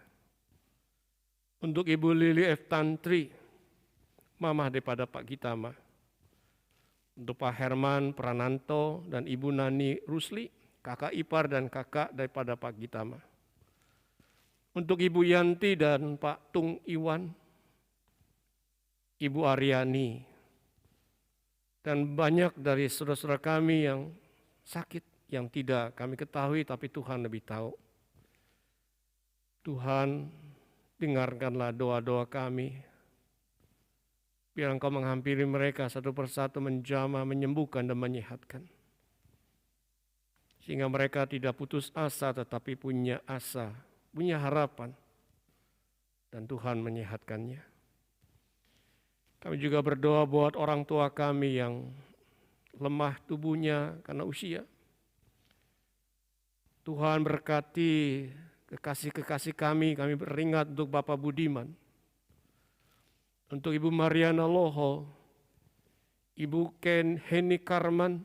Untuk Ibu Lili F. Tantri, Mama daripada Pak Gitama. Untuk Pak Herman Prananto dan Ibu Nani Rusli, kakak ipar dan kakak daripada Pak Gitama. Untuk Ibu Yanti dan Pak Tung Iwan, Ibu Aryani, dan banyak dari saudara-saudara kami yang sakit, yang tidak kami ketahui, tapi Tuhan lebih tahu. Tuhan, dengarkanlah doa-doa kami. Biar Engkau menghampiri mereka satu persatu, menjamah, menyembuhkan dan menyehatkan. Sehingga mereka tidak putus asa, tetapi punya asa, punya harapan. Dan Tuhan menyehatkannya. Kami juga berdoa buat orang tua kami yang lemah tubuhnya karena usia. Tuhan berkati kekasih-kekasih kami beringat untuk Bapak Budiman. Untuk Ibu Mariana Loho, Ibu Ken Heni Karman,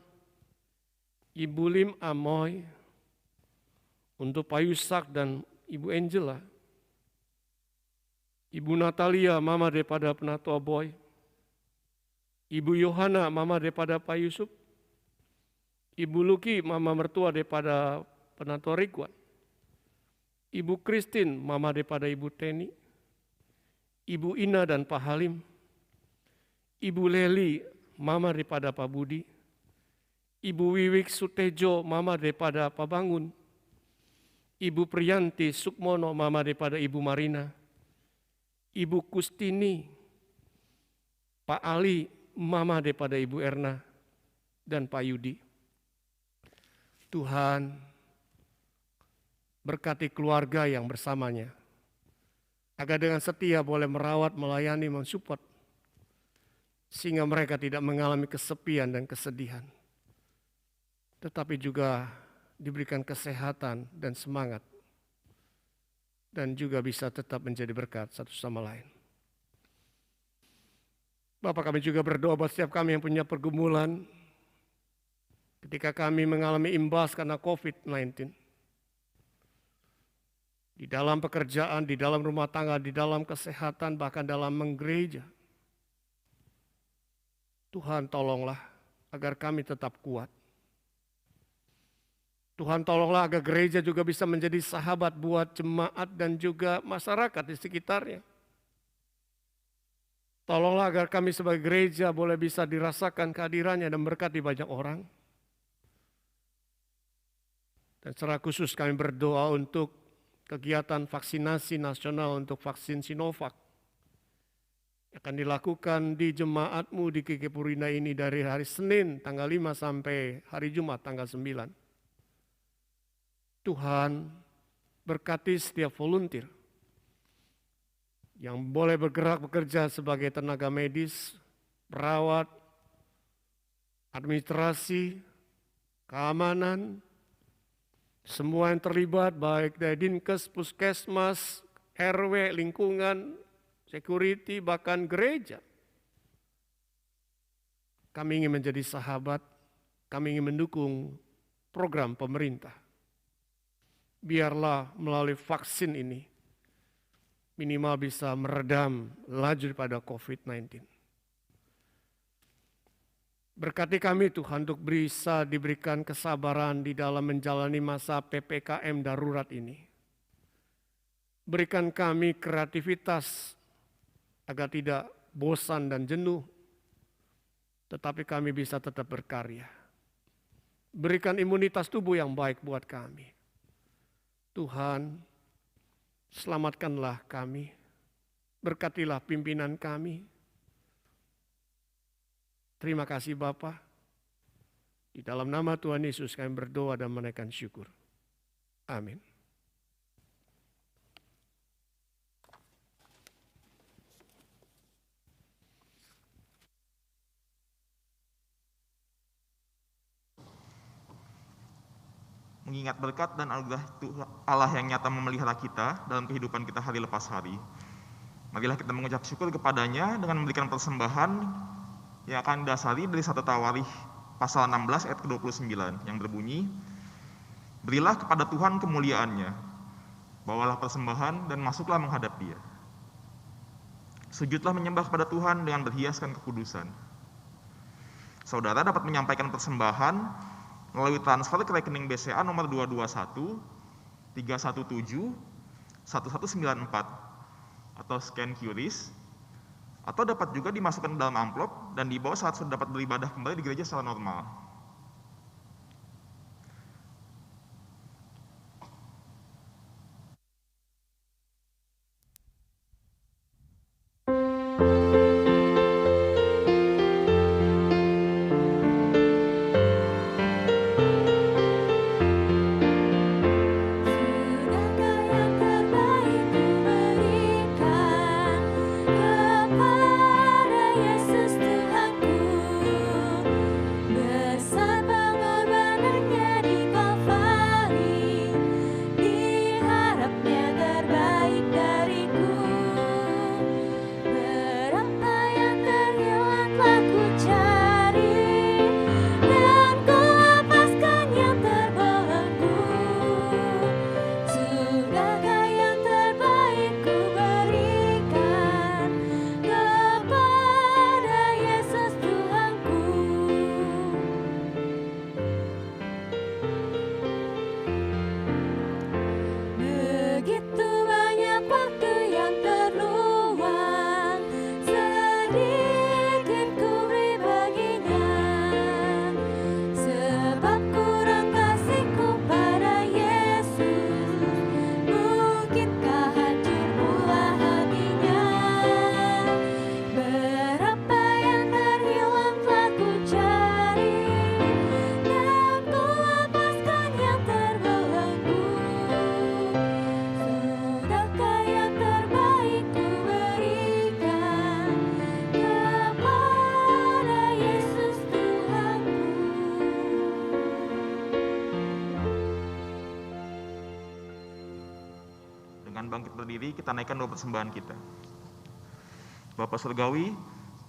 Ibu Lim Amoy, untuk Pak Yusak dan Ibu Angela, Ibu Natalia, mama daripada Penatua Boy, Ibu Yohana, mama daripada Pak Yusuf, Ibu Luki, mama mertua daripada Penatua Ridwan, Ibu Christine, mama daripada Ibu Teni, Ibu Ina dan Pak Halim, Ibu Leli, mama daripada Pak Budi, Ibu Wiwik Sutejo, mama daripada Pak Bangun, Ibu Priyanti Sukmono, mama daripada Ibu Marina, Ibu Kustini, Pak Ali, mama daripada Ibu Erna, dan Pak Yudi. Tuhan, berkati keluarga yang bersamanya, agar dengan setia boleh merawat, melayani, mensupport, sehingga mereka tidak mengalami kesepian dan kesedihan, tetapi juga diberikan kesehatan dan semangat, dan juga bisa tetap menjadi berkat satu sama lain. Bapak, kami juga berdoa buat setiap kami yang punya pergumulan ketika kami mengalami imbas karena COVID-19. Di dalam pekerjaan, di dalam rumah tangga, di dalam kesehatan, bahkan dalam menggereja. Tuhan, tolonglah agar kami tetap kuat. Tuhan, tolonglah agar gereja juga bisa menjadi sahabat buat jemaat dan juga masyarakat di sekitarnya. Tolonglah agar kami sebagai gereja boleh bisa dirasakan kehadirannya dan berkati banyak orang. Dan secara khusus kami berdoa untuk kegiatan vaksinasi nasional untuk vaksin Sinovac akan dilakukan di jemaatmu di KK Purina ini dari hari Senin tanggal 5 sampai hari Jumat tanggal 9. Tuhan, berkati setiap volunteer yang boleh bergerak bekerja sebagai tenaga medis, perawat, administrasi, keamanan, semua yang terlibat baik dari Dinkes, Puskesmas, RW, lingkungan, security, bahkan gereja. Kami ingin menjadi sahabat, kami ingin mendukung program pemerintah. Biarlah melalui vaksin ini minimal bisa meredam laju pada COVID-19. Berkati kami Tuhan untuk bisa diberikan kesabaran di dalam menjalani masa PPKM darurat ini. Berikan kami kreativitas agar tidak bosan dan jenuh, tetapi kami bisa tetap berkarya. Berikan imunitas tubuh yang baik buat kami. Tuhan, selamatkanlah kami, berkatilah pimpinan kami. Terima kasih Bapa. Di dalam nama Tuhan Yesus kami berdoa dan menaikkan syukur. Amin. Mengingat berkat dan anugerah Allah yang nyata memelihara kita dalam kehidupan kita hari lepas hari, marilah kita mengucap syukur kepadanya dengan memberikan persembahan yang akan didasari dari 1 Tawarikh pasal 16 ayat ke-29 yang berbunyi, berilah kepada Tuhan kemuliaannya, bawalah persembahan dan masuklah menghadap Dia. Sujudlah menyembah kepada Tuhan dengan berhiaskan kekudusan. Saudara dapat menyampaikan persembahan melalui transfer ke rekening BCA nomor 221 317 1194 atau scan QRIS, atau dapat juga dimasukkan dalam amplop dan dibawa saat sudah dapat beribadah kembali di gereja secara normal. Yesus Tuhanku, bangkit berdiri, kita naikkan doa persembahan kita. Bapa Surgawi,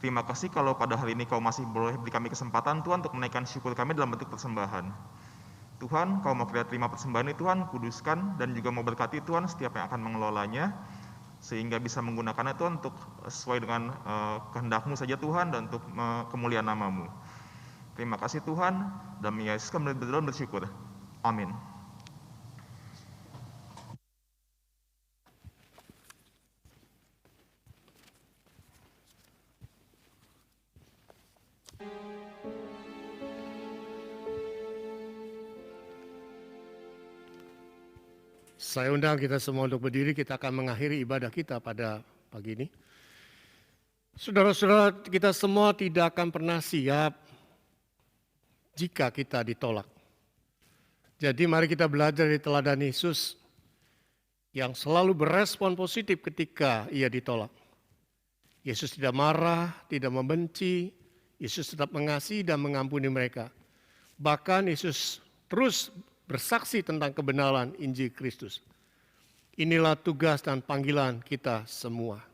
terima kasih kalau pada hari ini Kau masih boleh beri kami kesempatan Tuhan untuk menaikkan syukur kami dalam bentuk persembahan. Tuhan, Kau mau kita terima persembahan ini Tuhan, kuduskan dan juga mau berkati Tuhan setiap yang akan mengelolanya, sehingga bisa menggunakannya Tuhan untuk sesuai dengan kehendak-Mu saja Tuhan dan untuk kemuliaan nama-Mu. Terima kasih Tuhan, dan Yesus kami berdoa bersyukur. Amin. Saya undang kita semua untuk berdiri, kita akan mengakhiri ibadah kita pada pagi ini. Saudara-saudara, kita semua tidak akan pernah siap jika kita ditolak. Jadi mari kita belajar dari teladan Yesus yang selalu berespon positif ketika ia ditolak. Yesus tidak marah, tidak membenci, Yesus tetap mengasihi dan mengampuni mereka. Bahkan Yesus terus bersaksi tentang kebenaran Injil Kristus. Inilah tugas dan panggilan kita semua.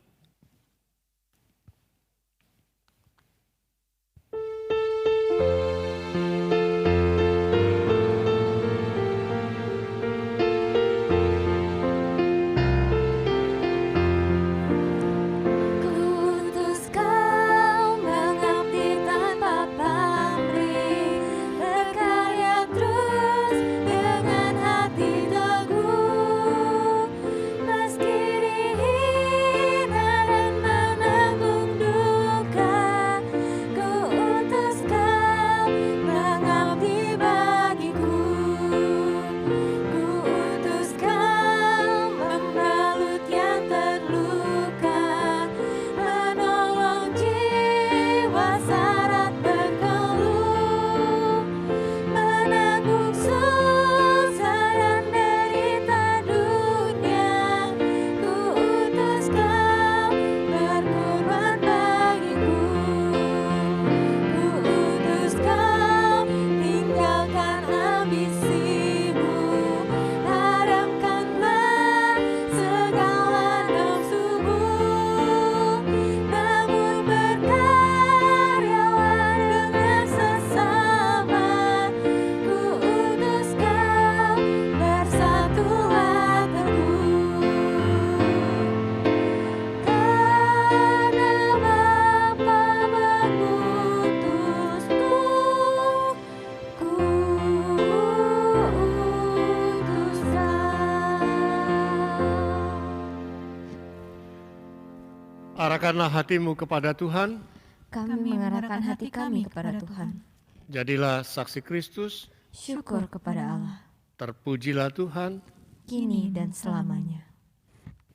Arahkanlah hatimu kepada Tuhan. Kami mengarahkan hati kami kepada Tuhan. Jadilah saksi Kristus. Syukur kepada Allah. Terpujilah Tuhan. Kini dan selamanya.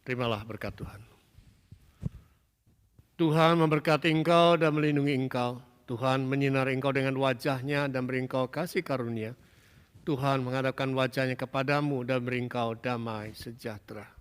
Terimalah berkat Tuhan. Tuhan memberkati engkau dan melindungi engkau. Tuhan menyinari engkau dengan wajah-Nya dan beri engkau kasih karunia. Tuhan menghadapkan wajah-Nya kepadamu dan beri engkau damai sejahtera.